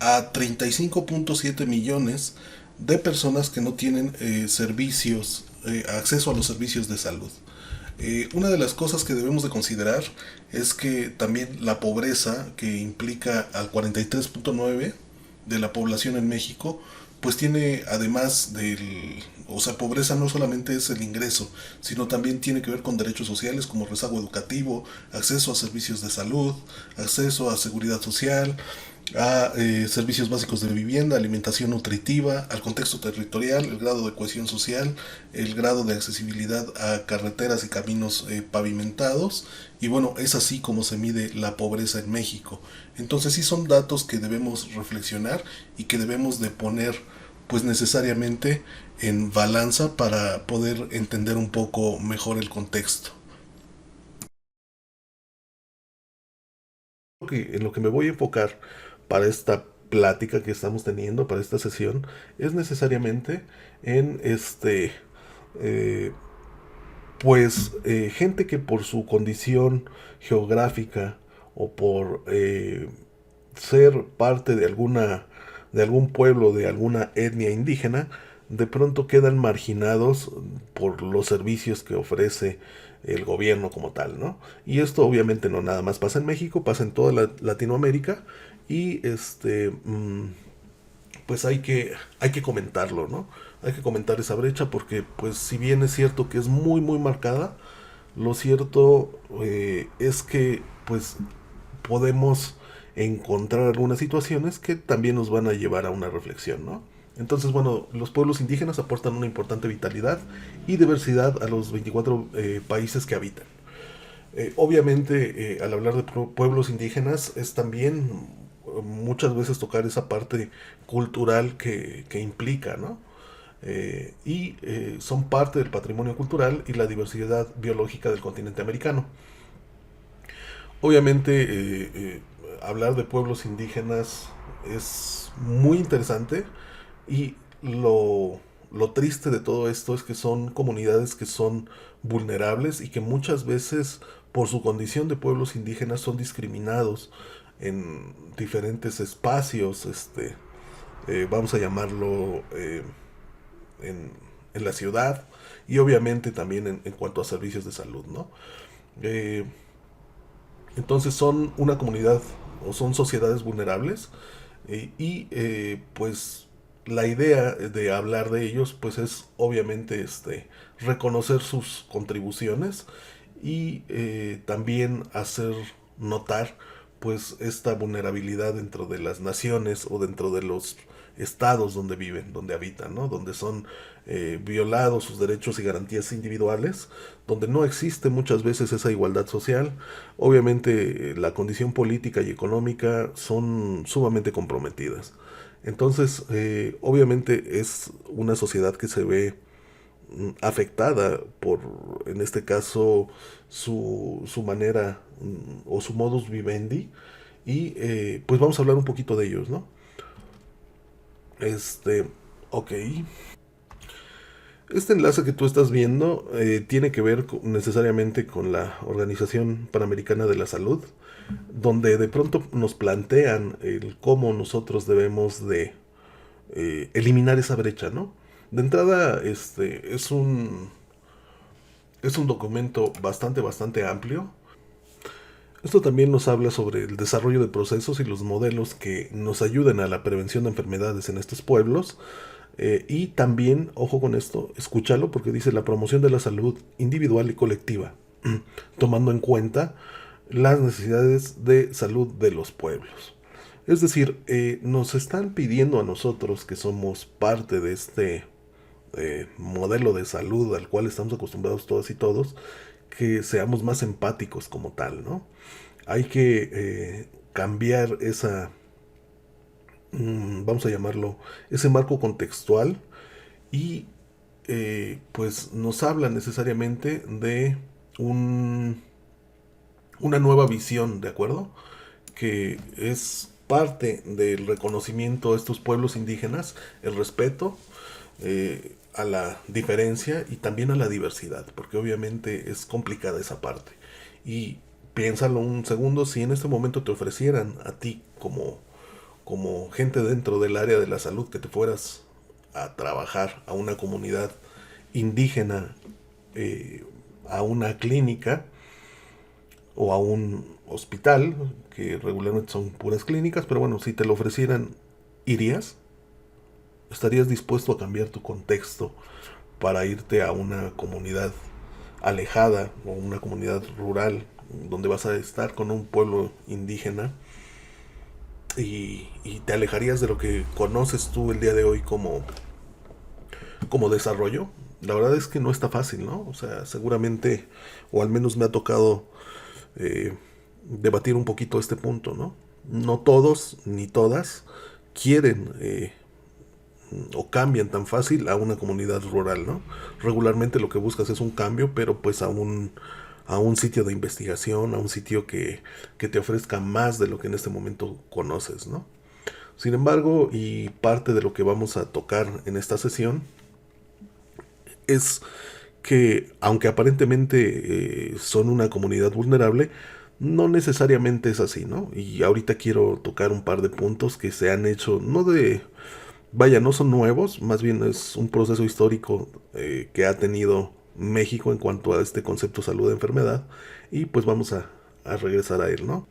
a 35.7 millones de personas que no tienen acceso a los servicios de salud. Una de las cosas que debemos de considerar es que también la pobreza, que implica al 43.9 de la población en México, pues tiene, además o sea, pobreza no solamente es el ingreso, sino también tiene que ver con derechos sociales como rezago educativo, acceso a servicios de salud, acceso a seguridad social, a servicios básicos de vivienda, alimentación nutritiva, al contexto territorial, el grado de cohesión social, el grado de accesibilidad a carreteras y caminos pavimentados, y bueno, es así como se mide la pobreza en México. Entonces sí son datos que debemos reflexionar y que debemos de poner pues necesariamente en balanza para poder entender un poco mejor el contexto. En lo que me voy a enfocar para esta plática que estamos teniendo, para esta sesión, es necesariamente en eh, gente que por su condición geográfica o por ser parte de algún pueblo, de alguna etnia indígena, de pronto quedan marginados por los servicios que ofrece el gobierno como tal, ¿no? Y esto obviamente no nada más pasa en México, pasa en toda Latinoamérica y pues hay que comentarlo, ¿no? Hay que comentar esa brecha porque pues si bien es cierto que es muy muy marcada, lo cierto es que pues podemos encontrar algunas situaciones que también nos van a llevar a una reflexión, ¿no? Entonces, bueno, los pueblos indígenas aportan una importante vitalidad y diversidad a los 24 países que habitan. Obviamente, al hablar de pueblos indígenas, es también muchas veces tocar esa parte cultural que implica, ¿no? Son parte del patrimonio cultural y la diversidad biológica del continente americano. Obviamente, hablar de pueblos indígenas es muy interesante y lo triste de todo esto es que son comunidades que son vulnerables y que muchas veces por su condición de pueblos indígenas son discriminados en diferentes espacios, vamos a llamarlo en, en la ciudad y obviamente también en cuanto a servicios de salud, ¿no? Eh, entonces son una comunidad o son sociedades vulnerables pues la idea de hablar de ellos pues es obviamente reconocer sus contribuciones y también hacer notar pues esta vulnerabilidad dentro de las naciones o dentro de los estados donde viven, donde habitan, ¿no? Donde son violados sus derechos y garantías individuales, donde no existe muchas veces esa igualdad social. Obviamente la condición política y económica son sumamente comprometidas. Entonces, obviamente es una sociedad que se ve afectada por, en este caso, su manera o su modus vivendi. Y pues vamos a hablar un poquito de ellos, ¿no? Este, ok. Este enlace que tú estás viendo tiene que ver necesariamente con la Organización Panamericana de la Salud, donde de pronto nos plantean el cómo nosotros debemos de eliminar esa brecha, ¿no? De entrada, es un documento bastante amplio. Esto también nos habla sobre el desarrollo de procesos y los modelos que nos ayuden a la prevención de enfermedades en estos pueblos. Y también, ojo con esto, escúchalo porque dice la promoción de la salud individual y colectiva, tomando en cuenta las necesidades de salud de los pueblos. Es decir, nos están pidiendo a nosotros que somos parte de este modelo de salud al cual estamos acostumbrados todas y todos, que seamos más empáticos como tal, ¿no? Hay que cambiar vamos a llamarlo, ese marco contextual y pues nos habla necesariamente de un, una nueva visión, ¿de acuerdo? Que es parte del reconocimiento a estos pueblos indígenas, el respeto a la diferencia y también a la diversidad, porque obviamente es complicada esa parte. Y piénsalo un segundo, si en este momento te ofrecieran a ti como gente dentro del área de la salud que te fueras a trabajar a una comunidad indígena, a una clínica o a un hospital, que regularmente son puras clínicas, pero bueno, si te lo ofrecieran, ¿irías? ¿Estarías dispuesto a cambiar tu contexto para irte a una comunidad alejada o una comunidad rural donde vas a estar con un pueblo indígena y te alejarías de lo que conoces tú el día de hoy como desarrollo? La verdad es que no está fácil, ¿no? O sea, seguramente, o al menos me ha tocado debatir un poquito este punto, ¿no? No todos ni todas quieren o cambian tan fácil a una comunidad rural, ¿no? Regularmente lo que buscas es un cambio, pero pues a un sitio de investigación, a un sitio que te ofrezca más de lo que en este momento conoces, ¿no? Sin embargo, y parte de lo que vamos a tocar en esta sesión es que, aunque aparentemente son una comunidad vulnerable, no necesariamente es así, ¿no? Y ahorita quiero tocar un par de puntos que se han hecho, vaya, no son nuevos, más bien es un proceso histórico que ha tenido México en cuanto a este concepto salud-enfermedad, y pues vamos a regresar a él, ¿no?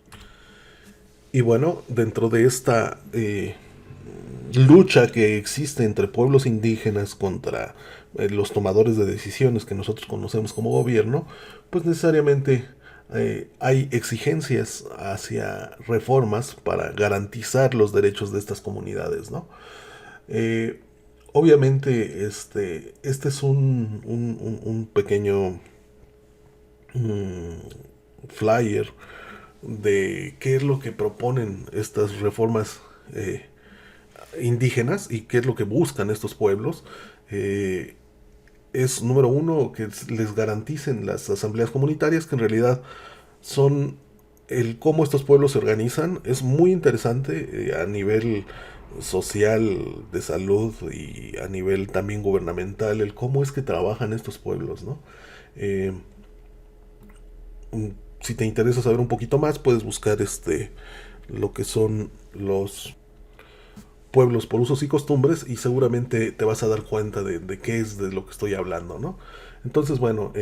Y bueno, dentro de esta lucha que existe entre pueblos indígenas contra los tomadores de decisiones que nosotros conocemos como gobierno, pues necesariamente hay exigencias hacia reformas para garantizar los derechos de estas comunidades, ¿no? Eh, Obviamente, este es un pequeño flyer de qué es lo que proponen estas reformas indígenas y qué es lo que buscan estos pueblos. Eh, es número uno que les garanticen las asambleas comunitarias, que en realidad son el cómo estos pueblos se organizan. Es muy interesante a nivel social, de salud y a nivel también gubernamental, el cómo es que trabajan estos pueblos, ¿no? Eh, si te interesa saber un poquito más, puedes buscar lo que son los pueblos por usos y costumbres y seguramente te vas a dar cuenta de qué es de lo que estoy hablando, ¿no? Entonces, bueno,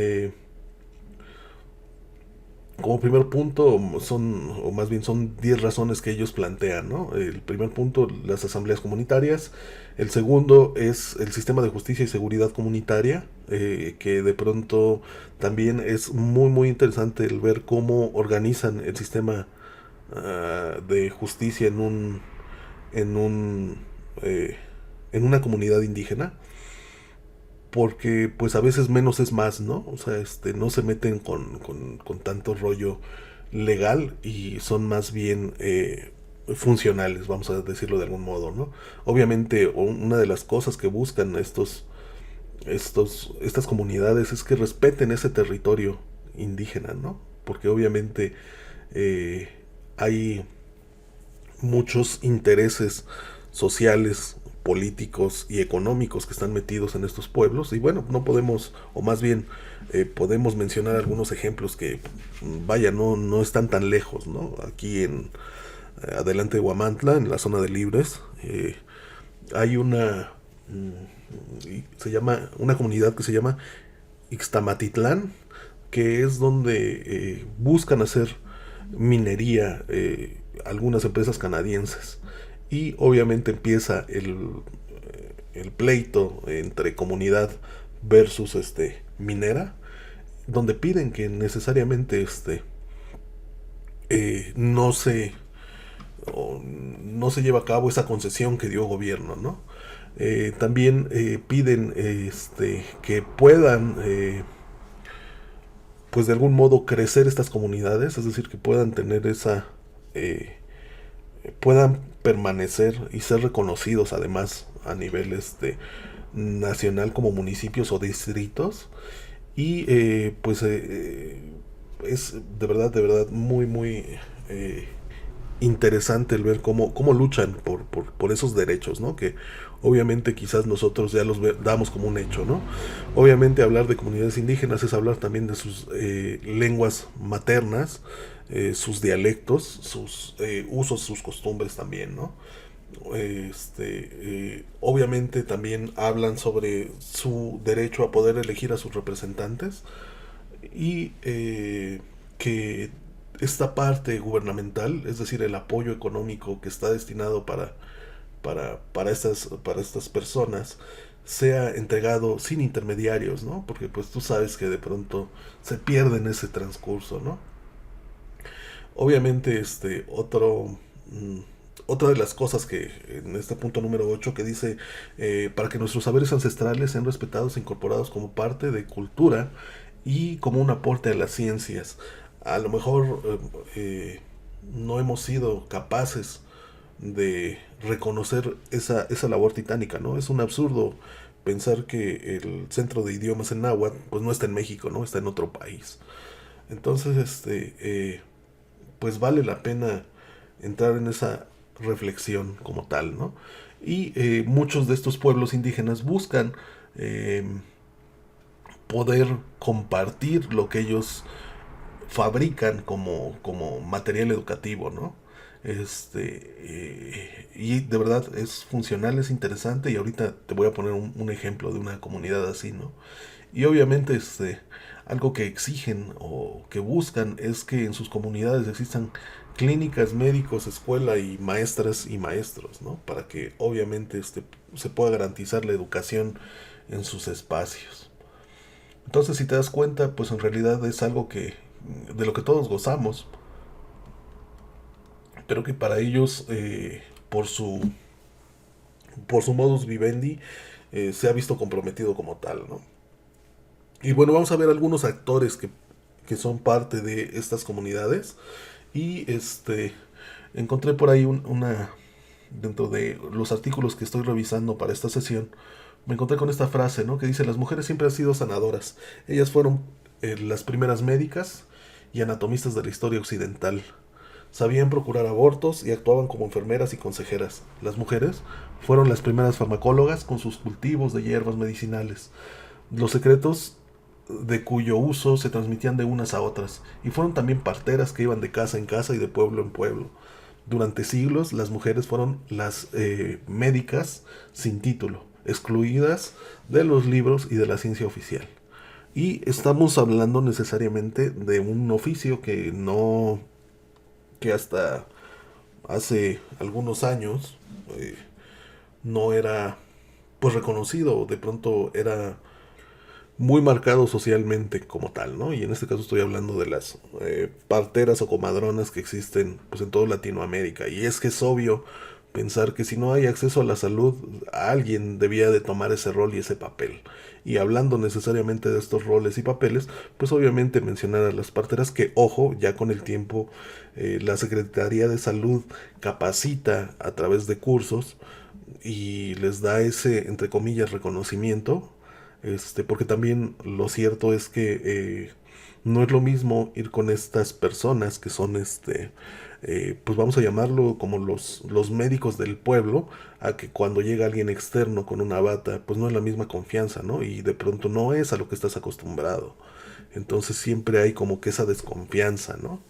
como primer punto son, o más bien son 10 razones que ellos plantean, ¿no? El primer punto, las asambleas comunitarias. El segundo es el sistema de justicia y seguridad comunitaria, que de pronto también es muy, muy interesante el ver cómo organizan el sistema de justicia en un, eh, en una comunidad indígena, porque pues a veces menos es más, ¿no? O sea, no se meten con tanto rollo legal y son más bien funcionales, vamos a decirlo de algún modo, ¿no? Obviamente una de las cosas que buscan estas comunidades es que respeten ese territorio indígena, ¿no? Porque obviamente eh, hay muchos intereses sociales, políticos y económicos que están metidos en estos pueblos. Y bueno, no podemos, o más bien podemos mencionar algunos ejemplos que, vaya, no están tan lejos, ¿no? Aquí en adelante de Huamantla, en la zona de Libres, hay se llama, una comunidad que se llama Ixtamatitlán, que es donde buscan hacer minería algunas empresas canadienses. Y obviamente empieza el pleito entre comunidad versus minera, donde piden que necesariamente no se no se lleva a cabo esa concesión que dio gobierno, ¿no? También piden que puedan pues de algún modo crecer estas comunidades, es decir, que puedan tener eh, puedan permanecer y ser reconocidos además a nivel nacional como municipios o distritos. Y es de verdad muy, muy interesante el ver cómo luchan por esos derechos, ¿no? Que obviamente quizás nosotros ya damos como un hecho, ¿no? Obviamente hablar de comunidades indígenas es hablar también de sus lenguas maternas, sus dialectos, sus usos, sus costumbres también, ¿no? Obviamente también hablan sobre su derecho a poder elegir a sus representantes y que esta parte gubernamental, es decir, el apoyo económico que está destinado para estas personas, sea entregado sin intermediarios, ¿no? Porque pues tú sabes que de pronto se pierde en ese transcurso, ¿no? Obviamente, otra de las cosas que en este punto número 8 que dice, para que nuestros saberes ancestrales sean respetados e incorporados como parte de cultura y como un aporte a las ciencias. A lo mejor no hemos sido capaces de reconocer esa labor titánica, ¿no? Es un absurdo pensar que el centro de idiomas en náhuatl pues no está en México, ¿no? Está en otro país. Entonces, pues vale la pena entrar en esa reflexión como tal, ¿no? Y muchos de estos pueblos indígenas buscan eh, poder compartir lo que ellos fabrican como material educativo, ¿no? Y de verdad es funcional, es interesante y ahorita te voy a poner un ejemplo de una comunidad así, ¿no? Y obviamente algo que exigen o que buscan es que en sus comunidades existan clínicas, médicos, escuela y maestras y maestros, ¿no? Para que obviamente se pueda garantizar la educación en sus espacios. Entonces, si te das cuenta, pues en realidad es algo que de lo que todos gozamos, pero que para ellos, por su modus vivendi, se ha visto comprometido como tal, ¿no? Y bueno, vamos a ver algunos actores que son parte de estas comunidades. Y encontré por ahí dentro de los artículos que estoy revisando para esta sesión, me encontré con esta frase, ¿no? Que dice: las mujeres siempre han sido sanadoras. Ellas fueron las primeras médicas y anatomistas de la historia occidental. Sabían procurar abortos y actuaban como enfermeras y consejeras. Las mujeres fueron las primeras farmacólogas con sus cultivos de hierbas medicinales, los secretos de cuyo uso se transmitían de unas a otras, y fueron también parteras que iban de casa en casa y de pueblo en pueblo. Durante siglos las mujeres fueron las médicas sin título, excluidas de los libros y de la ciencia oficial. Y estamos hablando necesariamente de un oficio que hasta hace algunos años eh, no era pues reconocido, de pronto era muy marcado socialmente como tal, ¿no? Y en este caso estoy hablando de las parteras o comadronas que existen pues en toda Latinoamérica. Y es que es obvio pensar que si no hay acceso a la salud, alguien debía de tomar ese rol y ese papel. Y hablando necesariamente de estos roles y papeles, pues obviamente mencionar a las parteras que, ojo, ya con el tiempo la Secretaría de Salud capacita a través de cursos y les da ese, entre comillas, reconocimiento, porque también lo cierto es que no es lo mismo ir con estas personas que son, pues vamos a llamarlo como los médicos del pueblo, a que cuando llega alguien externo con una bata, pues no es la misma confianza, ¿no? Y de pronto no es a lo que estás acostumbrado. Entonces siempre hay como que esa desconfianza, ¿no?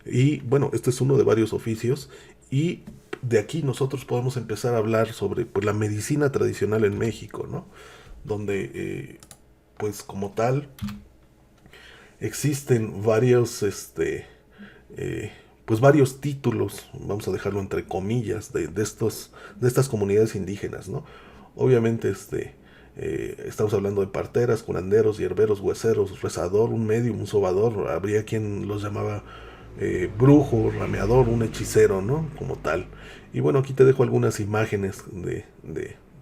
Y bueno, este es uno de varios oficios y de aquí nosotros podemos empezar a hablar sobre pues, la medicina tradicional en México, ¿no? Donde pues como tal existen varios eh, pues varios títulos, vamos a dejarlo entre comillas, de estas comunidades indígenas, ¿no? Obviamente estamos hablando de parteras, curanderos, hierberos, hueseros, rezador, un medium, un sobador, habría quien los llamaba brujo, rameador, un hechicero, ¿no? Como tal. Y bueno, aquí te dejo algunas imágenes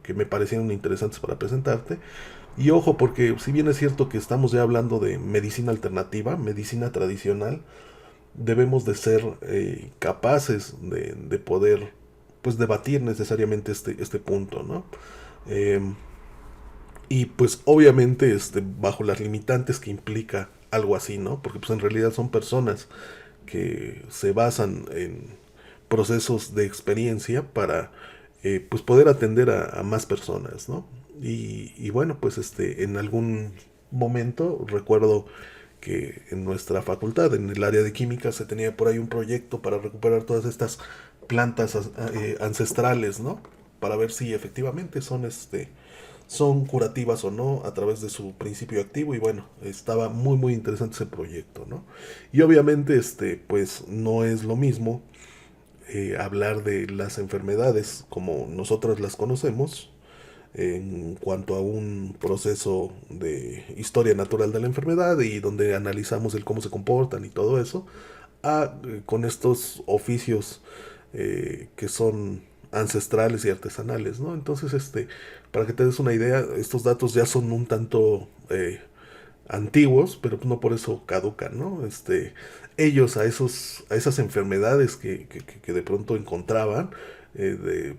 que me parecieron interesantes para presentarte. Y ojo, porque si bien es cierto que estamos ya hablando de medicina alternativa, medicina tradicional, debemos de ser capaces de poder pues debatir necesariamente este punto, ¿no? Eh, y pues obviamente bajo las limitantes que implica algo así, ¿no? Porque pues en realidad son personas que se basan en procesos de experiencia para pues poder atender a más personas, ¿no? Y bueno, pues en algún momento recuerdo que en nuestra facultad, en el área de química, se tenía por ahí un proyecto para recuperar todas estas plantas ancestrales, ¿no? Para ver si efectivamente son curativas o no a través de su principio activo. Y bueno, estaba muy muy interesante ese proyecto, ¿no? Y obviamente pues no es lo mismo hablar de las enfermedades como nosotros las conocemos en cuanto a un proceso de historia natural de la enfermedad y donde analizamos el cómo se comportan y todo eso, con estos oficios que son ancestrales y artesanales, ¿no? Entonces, para que te des una idea, estos datos ya son un tanto antiguos, pero no por eso caducan, ¿no? Ellos a esas enfermedades que de pronto encontraban,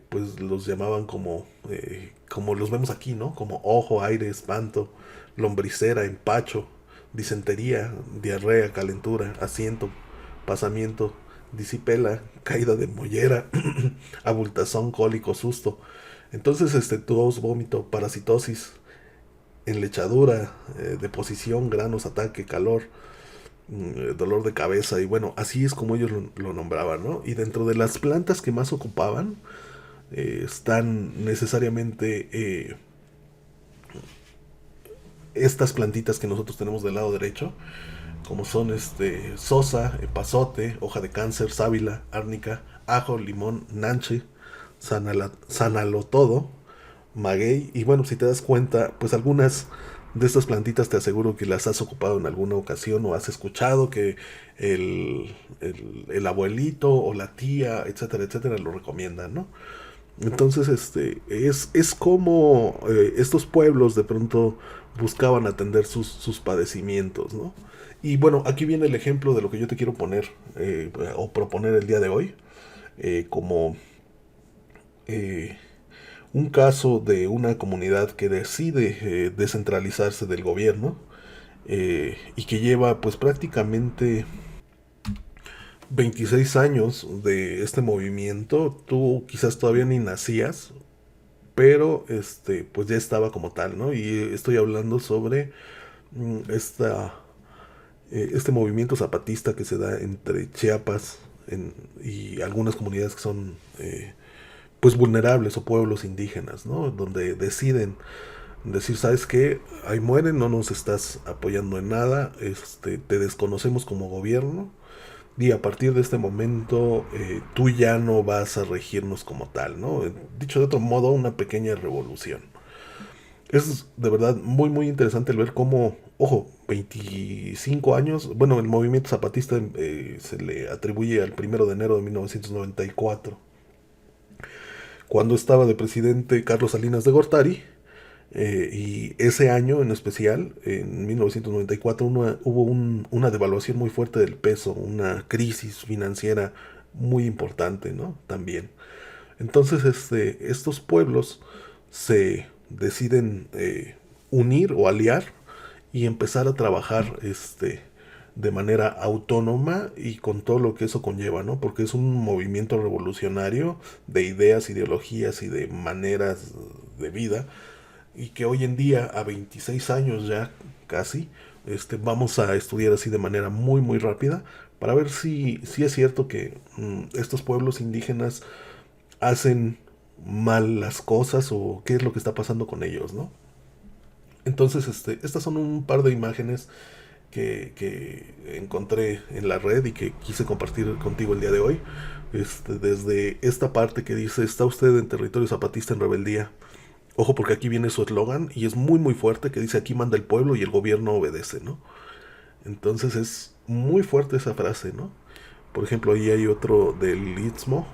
pues los llamaban como los vemos aquí, ¿no? Como ojo, aire, espanto, lombricera, empacho, disentería, diarrea, calentura, asiento, pasamiento, disipela, caída de mollera, abultazón, cólico, susto. Entonces, tos, vómito, parasitosis, enlechadura, deposición, granos, ataque, calor, dolor de cabeza. Y bueno, así es como ellos lo nombraban, ¿no? Y dentro de las plantas que más ocupaban, están necesariamente estas plantitas que nosotros tenemos del lado derecho, como son sosa, epazote, hoja de cáncer, sábila, árnica, ajo, limón, nanche, sanalotodo, maguey. Y bueno, si te das cuenta, pues algunas de estas plantitas te aseguro que las has ocupado en alguna ocasión o has escuchado que el abuelito o la tía, etcétera, etcétera, lo recomiendan, ¿no? Entonces, es como estos pueblos de pronto buscaban atender sus padecimientos, ¿no? Y bueno, aquí viene el ejemplo de lo que yo te quiero poner o proponer el día de hoy, como eh, un caso de una comunidad que decide descentralizarse del gobierno y que lleva pues prácticamente 26 años de este movimiento. Tú quizás todavía ni nacías, pero pues ya estaba como tal, ¿no? Y estoy hablando sobre esta este movimiento zapatista que se da entre Chiapas y algunas comunidades que son pues vulnerables o pueblos indígenas, ¿no? Donde deciden decir, ¿sabes qué? Ahí mueren, no nos estás apoyando en nada, te desconocemos como gobierno y a partir de este momento tú ya no vas a regirnos como tal, ¿no? Dicho de otro modo, una pequeña revolución. Es de verdad muy muy interesante el ver cómo, ojo, 25 años, bueno, el movimiento zapatista se le atribuye al 1 de enero de 1994, cuando estaba de presidente Carlos Salinas de Gortari, y ese año en especial, en 1994, hubo una devaluación muy fuerte del peso, una crisis financiera muy importante, ¿no? También. Entonces, estos pueblos se deciden unir o aliar y empezar a trabajar de manera autónoma y con todo lo que eso conlleva, ¿no? Porque es un movimiento revolucionario de ideas, ideologías y de maneras de vida y que hoy en día, a 26 años ya casi, vamos a estudiar así de manera muy muy rápida para ver si es cierto que estos pueblos indígenas hacen mal las cosas o qué es lo que está pasando con ellos, ¿no? Entonces, estas son un par de imágenes que encontré en la red y que quise compartir contigo el día de hoy. Desde esta parte que dice, está usted en territorio zapatista en rebeldía. Ojo porque aquí viene su eslogan y es muy muy fuerte que dice aquí manda el pueblo y el gobierno obedece, ¿no? Entonces es muy fuerte esa frase, ¿no? Por ejemplo, ahí hay otro del Istmo,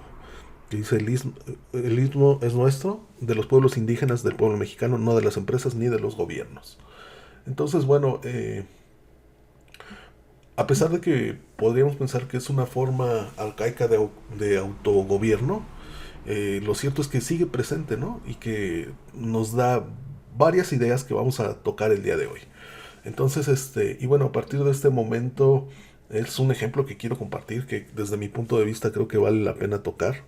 que dice el istmo es nuestro, de los pueblos indígenas, del pueblo mexicano, no de las empresas ni de los gobiernos. Entonces, bueno, a pesar de que podríamos pensar que es una forma arcaica de autogobierno, lo cierto es que sigue presente, ¿no? Y que nos da varias ideas que vamos a tocar el día de hoy. Entonces, y bueno, a partir de este momento es un ejemplo que quiero compartir, que desde mi punto de vista creo que vale la pena tocar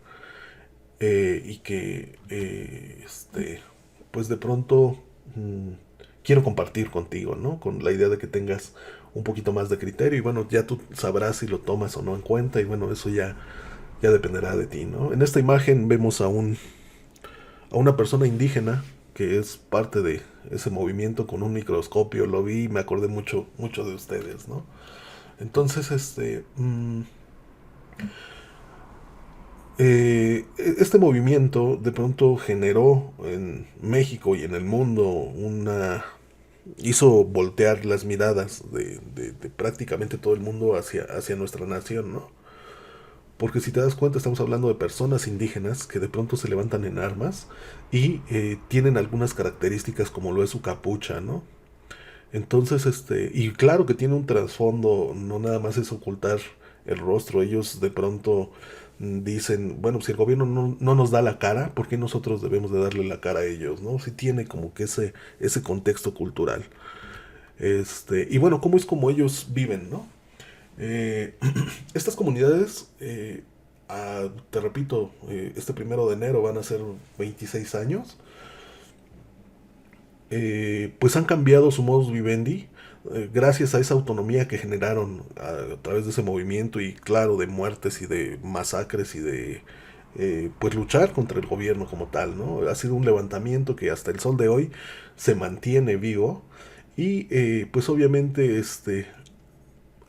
y que, pues de pronto quiero compartir contigo, ¿no? Con la idea de que tengas un poquito más de criterio y bueno, ya tú sabrás si lo tomas o no en cuenta y bueno, eso ya dependerá de ti, ¿no? En esta imagen vemos a una persona indígena que es parte de ese movimiento con un microscopio, lo vi y me acordé mucho, mucho de ustedes, ¿no? Entonces, este movimiento de pronto generó en México y en el mundo hizo voltear las miradas de prácticamente todo el mundo hacia nuestra nación, ¿no? Porque si te das cuenta estamos hablando de personas indígenas que de pronto se levantan en armas y tienen algunas características como lo es su capucha, ¿no? Entonces, y claro que tiene un trasfondo, no nada más es ocultar el rostro, ellos de pronto dicen, bueno, si el gobierno no nos da la cara, ¿por qué nosotros debemos de darle la cara a ellos, no? Si tiene como que ese contexto cultural. Y bueno, ¿cómo es como ellos viven, no? Eh, estas comunidades, te repito, este 1 de enero van a ser 26 años, pues han cambiado su modus vivendi gracias a esa autonomía que generaron a través de ese movimiento y claro, de muertes y de masacres y de pues luchar contra el gobierno como tal, ¿no? Ha sido un levantamiento que hasta el sol de hoy se mantiene vivo Y pues obviamente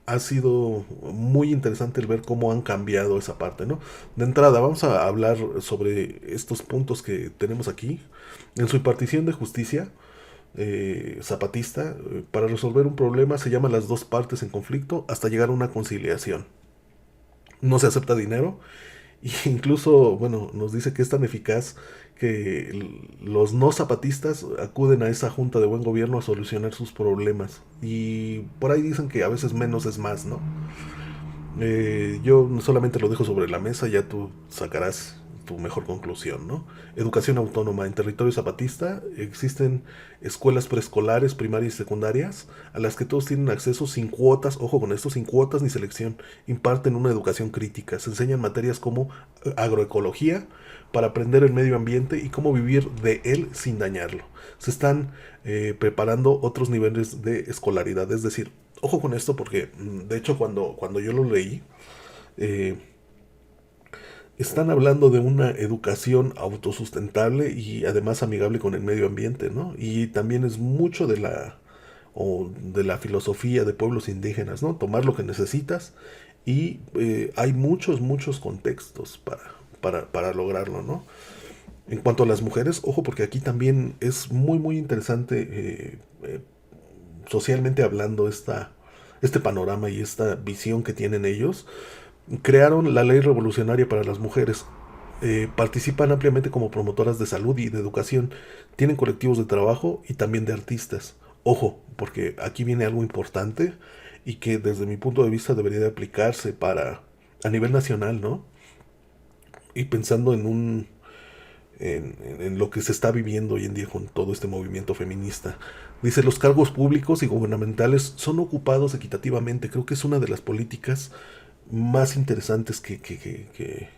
ha sido muy interesante el ver cómo han cambiado esa parte, ¿no? De entrada, vamos a hablar sobre estos puntos que tenemos aquí. En su impartición de justicia zapatista, para resolver un problema se llaman las dos partes en conflicto hasta llegar a una conciliación. No se acepta dinero y incluso, bueno, nos dice que es tan eficaz que los no zapatistas acuden a esa junta de buen gobierno a solucionar sus problemas. Y por ahí dicen que a veces menos es más, ¿no? Yo solamente lo dejo sobre la mesa, ya tú sacarás tu mejor conclusión, ¿no? Educación autónoma. En territorio zapatista existen escuelas preescolares, primarias y secundarias a las que todos tienen acceso sin cuotas, ojo con esto, sin cuotas ni selección. Imparten una educación crítica. Se enseñan materias como agroecología para aprender el medio ambiente y cómo vivir de él sin dañarlo. Se están preparando otros niveles de escolaridad, es decir, ojo con esto porque, de hecho, cuando yo lo leí, eh, están hablando de una educación autosustentable y además amigable con el medio ambiente, ¿no? Y también es mucho de la filosofía de pueblos indígenas, ¿no? Tomar lo que necesitas y hay muchos contextos para lograrlo, ¿no? En cuanto a las mujeres, ojo, porque aquí también es muy interesante socialmente hablando este panorama y esta visión que tienen ellos. Crearon la ley revolucionaria para las mujeres. Participan ampliamente como promotoras de salud y de educación. Tienen colectivos de trabajo y también de artistas. Ojo, porque aquí viene algo importante y que desde mi punto de vista debería de aplicarse para a nivel nacional, ¿no? Y pensando en lo que se está viviendo hoy en día con todo este movimiento feminista. Dice, los cargos públicos y gubernamentales son ocupados equitativamente. Creo que es una de las políticas más interesantes que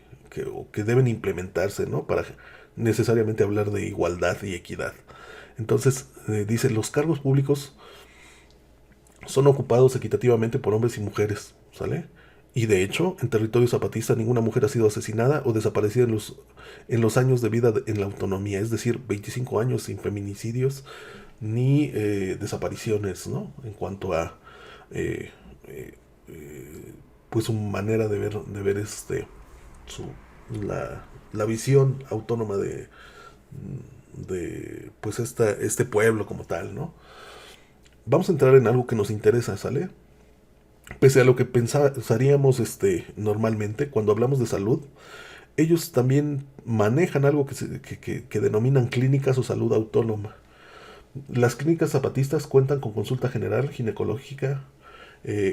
deben implementarse, ¿no? Para necesariamente hablar de igualdad y equidad. Entonces, dice, los cargos públicos son ocupados equitativamente por hombres y mujeres, ¿sale? Y de hecho, en territorio zapatista ninguna mujer ha sido asesinada o desaparecida en los años de vida en la autonomía, es decir, 25 años sin feminicidios ni desapariciones, ¿no? En cuanto a eh, eh, pues su manera de ver su, la visión autónoma de pues este pueblo como tal, ¿no? Vamos a entrar en algo que nos interesa, ¿sale? Pese a lo que pensaríamos normalmente, cuando hablamos de salud, ellos también manejan algo que denominan clínicas o salud autónoma. Las clínicas zapatistas cuentan con consulta general, ginecológica,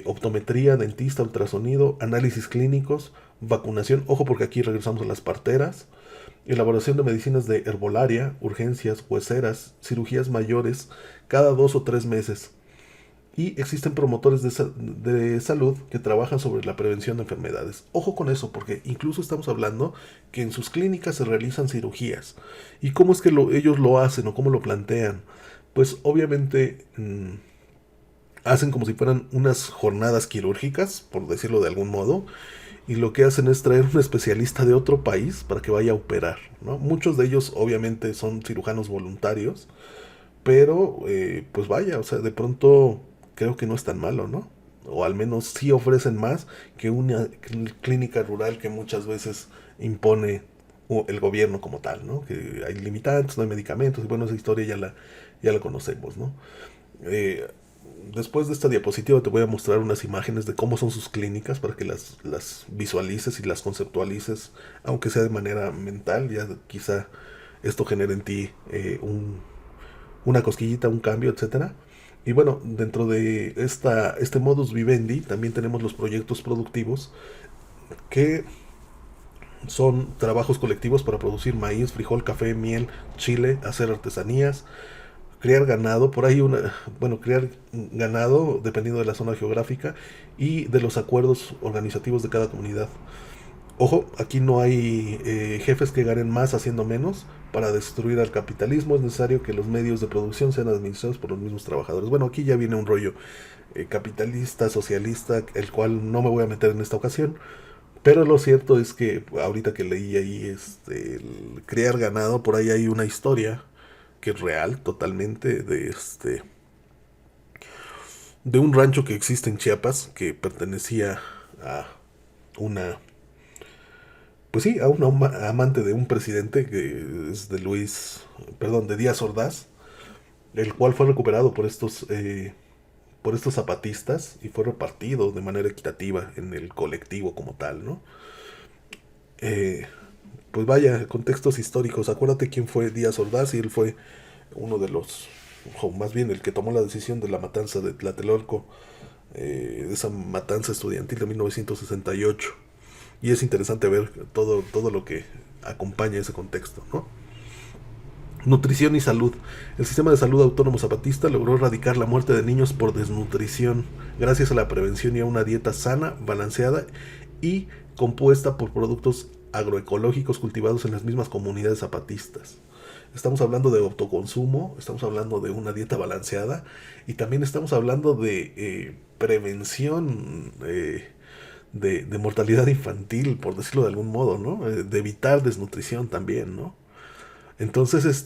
optometría, dentista, ultrasonido, análisis clínicos, vacunación, ojo porque aquí regresamos a las parteras, elaboración de medicinas de herbolaria, urgencias, hueseras, cirugías mayores cada 2 o 3 meses. Y existen promotores de salud que trabajan sobre la prevención de enfermedades. Ojo con eso, porque incluso estamos hablando que en sus clínicas se realizan cirugías. ¿Y cómo es que ellos lo hacen o cómo lo plantean? Pues obviamente hacen como si fueran unas jornadas quirúrgicas, por decirlo de algún modo, y lo que hacen es traer un especialista de otro país para que vaya a operar, ¿no? Muchos de ellos obviamente son cirujanos voluntarios, pero pues vaya, o sea, de pronto creo que no es tan malo, ¿no? O al menos sí ofrecen más que una clínica rural que muchas veces impone el gobierno como tal, ¿no? Que hay limitantes, no hay medicamentos, y bueno, esa historia ya la conocemos, ¿no? Eh, Después de esta diapositiva te voy a mostrar unas imágenes de cómo son sus clínicas para que las visualices y las conceptualices, aunque sea de manera mental, ya quizá esto genere en ti una cosquillita, un cambio, etcétera. Y bueno, dentro de este modus vivendi también tenemos los proyectos productivos que son trabajos colectivos para producir maíz, frijol, café, miel, chile, hacer artesanías, criar ganado, por ahí criar ganado dependiendo de la zona geográfica y de los acuerdos organizativos de cada comunidad. Ojo, aquí no hay jefes que ganen más haciendo menos. Para destruir al capitalismo es necesario que los medios de producción sean administrados por los mismos trabajadores. Bueno, aquí ya viene un rollo capitalista, socialista, el cual no me voy a meter en esta ocasión. Pero lo cierto es que ahorita que leí ahí el criar ganado, por ahí hay una historia que es real totalmente de un rancho que existe en Chiapas, que pertenecía a una, pues sí, a una amante de un presidente, que es de de Díaz Ordaz, el cual fue recuperado por estos zapatistas y fue repartido de manera equitativa en el colectivo como tal, ¿no? Eh, pues vaya, contextos históricos. Acuérdate quién fue Díaz Ordaz y él fue uno de los, o más bien el que tomó la decisión de la matanza de Tlatelolco, de esa matanza estudiantil de 1968. Y es interesante ver todo lo que acompaña ese contexto, ¿no? Nutrición y salud. El sistema de salud autónomo zapatista logró erradicar la muerte de niños por desnutrición gracias a la prevención y a una dieta sana, balanceada y compuesta por productos agroecológicos cultivados en las mismas comunidades zapatistas. Estamos hablando de autoconsumo, estamos hablando de una dieta balanceada y también estamos hablando de prevención de mortalidad infantil, por decirlo de algún modo, ¿no? De evitar desnutrición también, ¿no? Entonces,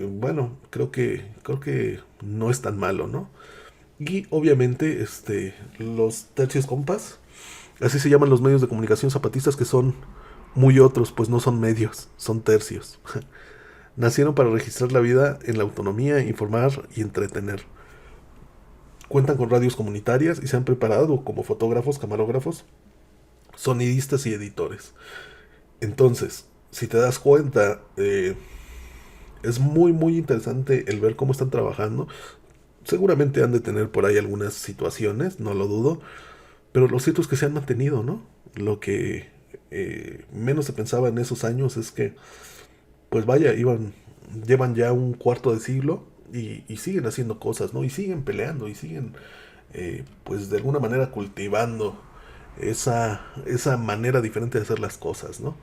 bueno, creo que no es tan malo, ¿no? Y obviamente, los tercios compas, así se llaman los medios de comunicación zapatistas que son muy otros, pues no son medios, son tercios. Nacieron para registrar la vida en la autonomía, informar y entretener. Cuentan con radios comunitarias y se han preparado como fotógrafos, camarógrafos, sonidistas y editores. Entonces, si te das cuenta, es muy interesante el ver cómo están trabajando. Seguramente han de tener por ahí algunas situaciones, no lo dudo, pero lo cierto es que se han mantenido, ¿no? Lo que menos se pensaba en esos años es que, pues vaya, llevan ya un cuarto de siglo y siguen haciendo cosas, ¿no? Y siguen peleando y siguen, pues de alguna manera cultivando esa manera diferente de hacer las cosas, ¿no?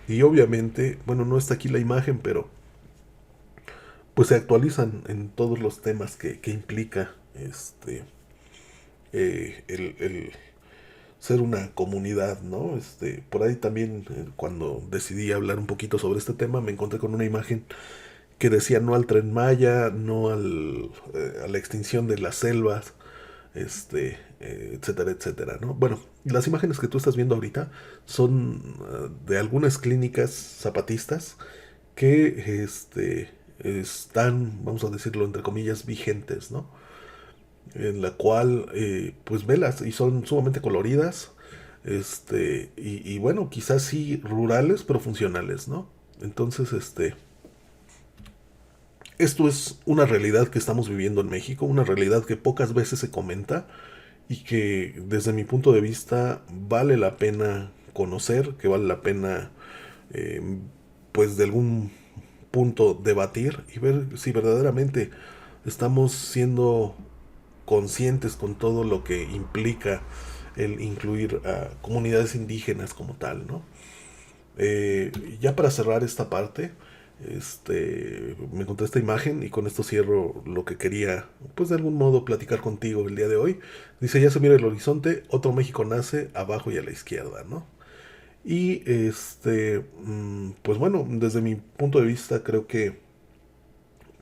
Y obviamente, bueno, no está aquí la imagen, pero pues se actualizan en todos los temas que implica el ser una comunidad, ¿no? Por ahí también, cuando decidí hablar un poquito sobre este tema, me encontré con una imagen que decía no al Tren Maya, no a la extinción de las selvas, etcétera, etcétera, ¿no? Bueno, las imágenes que tú estás viendo ahorita son de algunas clínicas zapatistas que están, vamos a decirlo entre comillas, vigentes, ¿no? En la cual, pues velas y son sumamente coloridas, y bueno, quizás sí rurales, pero funcionales, ¿no? Entonces, esto es una realidad que estamos viviendo en México, una realidad que pocas veces se comenta y que desde mi punto de vista vale la pena conocer, que vale la pena, eh, pues de algún punto debatir y ver si verdaderamente estamos siendo conscientes con todo lo que implica el incluir a comunidades indígenas como tal, ¿no? Ya para cerrar esta parte, me encontré esta imagen y con esto cierro lo que quería, pues de algún modo platicar contigo el día de hoy. Dice, ya se mira el horizonte, otro México nace abajo y a la izquierda, ¿no? Y pues bueno, desde mi punto de vista creo que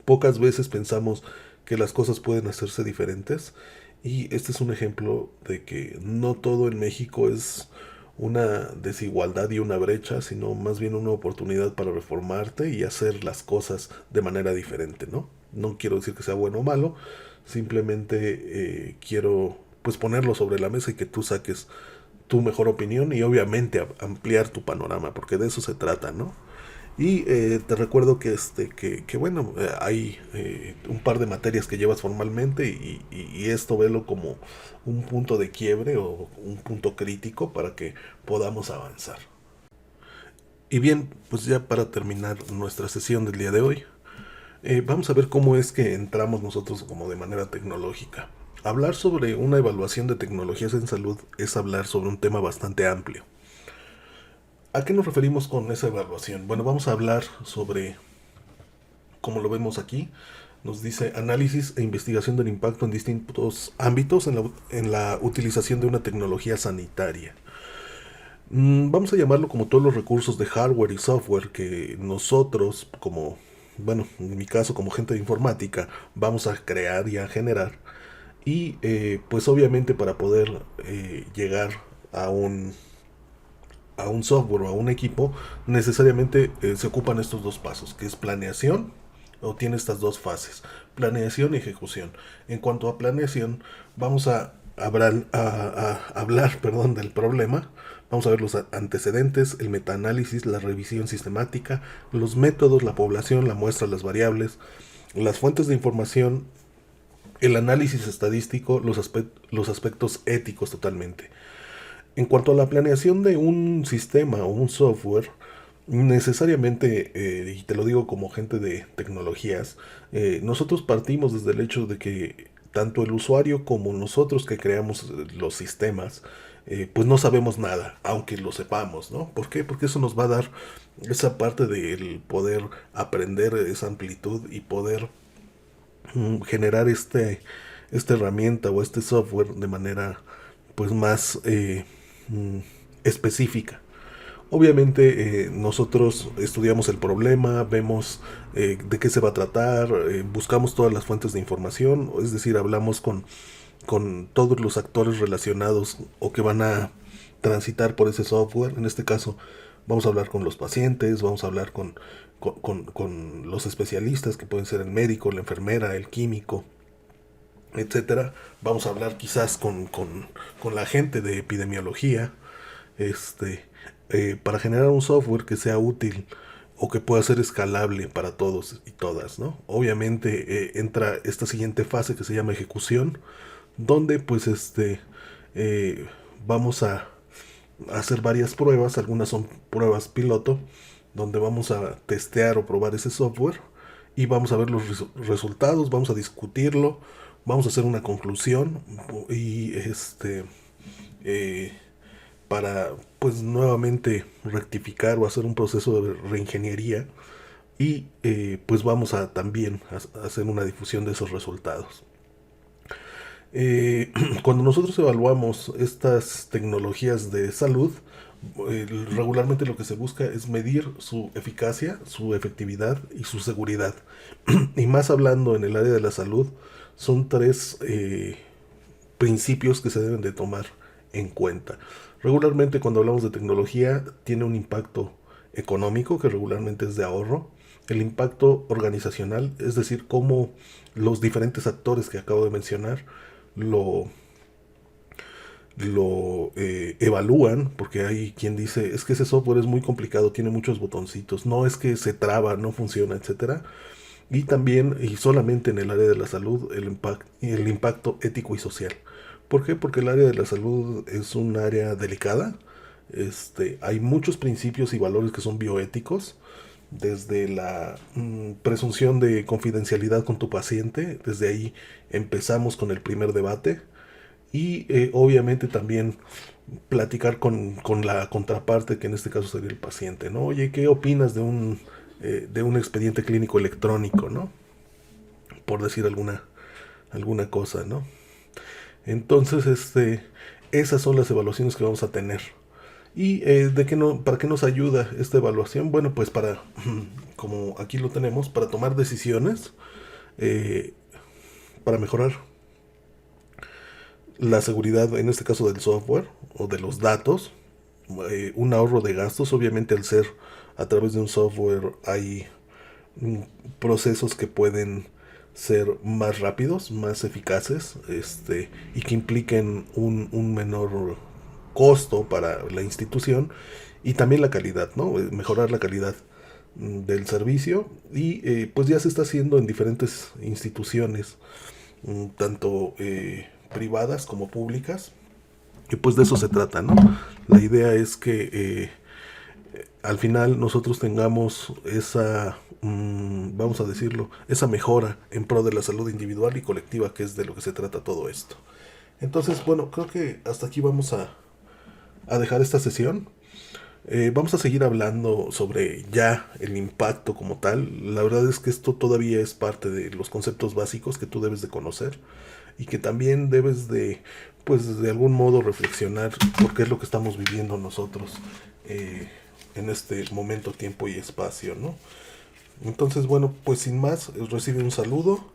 pocas veces pensamos que las cosas pueden hacerse diferentes y este es un ejemplo de que no todo en México es una desigualdad y una brecha, sino más bien una oportunidad para reformarte y hacer las cosas de manera diferente, ¿no? No quiero decir que sea bueno o malo, simplemente quiero pues ponerlo sobre la mesa y que tú saques tu mejor opinión y obviamente ampliar tu panorama, porque de eso se trata, ¿no? Y te recuerdo que bueno, hay un par de materias que llevas formalmente y esto velo como un punto de quiebre o un punto crítico para que podamos avanzar. Y bien, pues ya para terminar nuestra sesión del día de hoy, vamos a ver cómo es que entramos nosotros como de manera tecnológica. Hablar sobre una evaluación de tecnologías en salud es hablar sobre un tema bastante amplio. ¿A qué nos referimos con esa evaluación? Bueno, vamos a hablar sobre, como lo vemos aquí, nos dice análisis e investigación del impacto en distintos ámbitos en la utilización de una tecnología sanitaria. Vamos a llamarlo como todos los recursos de hardware y software que nosotros, como, bueno, en mi caso como gente de informática, vamos a crear y a generar. Y pues obviamente para poder llegar a a un software o a un equipo, necesariamente se ocupan estos dos pasos, que es planeación, o tiene estas dos fases, planeación y ejecución. En cuanto a planeación, vamos a hablar perdón, del problema, vamos a ver los antecedentes, el metaanálisis, la revisión sistemática, los métodos, la población, la muestra, las variables, las fuentes de información, el análisis estadístico, los aspectos éticos totalmente. En cuanto a la planeación de un sistema o un software, necesariamente, y te lo digo como gente de tecnologías, nosotros partimos desde el hecho de que tanto el usuario como nosotros que creamos los sistemas, pues no sabemos nada, aunque lo sepamos, ¿no? ¿Por qué? Porque eso nos va a dar esa parte del poder aprender, esa amplitud y poder generar esta herramienta o este software de manera pues más mm, específica. Obviamente nosotros estudiamos el problema, vemos de qué se va a tratar, buscamos todas las fuentes de información, es decir, hablamos con todos los actores relacionados o que van a transitar por ese software. En este caso, vamos a hablar con los pacientes, vamos a hablar con los especialistas, que pueden ser el médico, la enfermera, el químico, etcétera. Vamos a hablar quizás con la gente de epidemiología, este, para generar un software que sea útil o que pueda ser escalable para todos y todas, ¿no? Obviamente entra esta siguiente fase que se llama ejecución, donde pues vamos a hacer varias pruebas, algunas son pruebas piloto, donde vamos a testear o probar ese software y vamos a ver los resultados, vamos a discutirlo, vamos a hacer una conclusión y eh, para pues nuevamente rectificar o hacer un proceso de reingeniería y pues vamos a también a hacer una difusión de esos resultados. Cuando nosotros evaluamos estas tecnologías de salud, regularmente lo que se busca es medir su eficacia, su efectividad y su seguridad. Y más hablando en el área de la salud, son tres principios que se deben de tomar en cuenta. Regularmente cuando hablamos de tecnología tiene un impacto económico que regularmente es de ahorro, el impacto organizacional, es decir, cómo los diferentes actores que acabo de mencionar lo, lo evalúan, porque hay quien dice, es que ese software es muy complicado, tiene muchos botoncitos, no es que se traba, no funciona, etcétera. Y también, y solamente en el área de la salud, el impacto ético y social. ¿Por qué? Porque el área de la salud es un área delicada. Hay muchos principios y valores que son bioéticos, desde la presunción de confidencialidad con tu paciente, desde ahí empezamos con el primer debate, y obviamente también platicar con la contraparte, que en este caso sería el paciente, ¿no? Oye, ¿qué opinas de un expediente clínico electrónico, ¿no? Por decir alguna cosa, ¿no? Entonces, esas son las evaluaciones que vamos a tener. ¿Y para qué nos ayuda esta evaluación? Bueno, pues para, como aquí lo tenemos, para tomar decisiones, eh, para mejorar la seguridad, en este caso del software o de los datos, un ahorro de gastos, obviamente al ser a través de un software hay mm, procesos que pueden ser más rápidos, más eficaces, y que impliquen un menor costo para la institución y también la calidad, ¿no? Mejorar la calidad del servicio y pues ya se está haciendo en diferentes instituciones, tanto privadas como públicas, y pues de eso se trata, ¿no? La idea es que al final nosotros tengamos esa, vamos a decirlo, esa mejora en pro de la salud individual y colectiva, que es de lo que se trata todo esto. Entonces, bueno, creo que hasta aquí vamos a dejar esta sesión. Vamos a seguir hablando sobre ya el impacto como tal. La verdad es que esto todavía es parte de los conceptos básicos que tú debes de conocer y que también debes de, pues de algún modo reflexionar por qué es lo que estamos viviendo nosotros en este momento, tiempo y espacio, ¿no? Entonces, bueno, pues sin más, recibe un saludo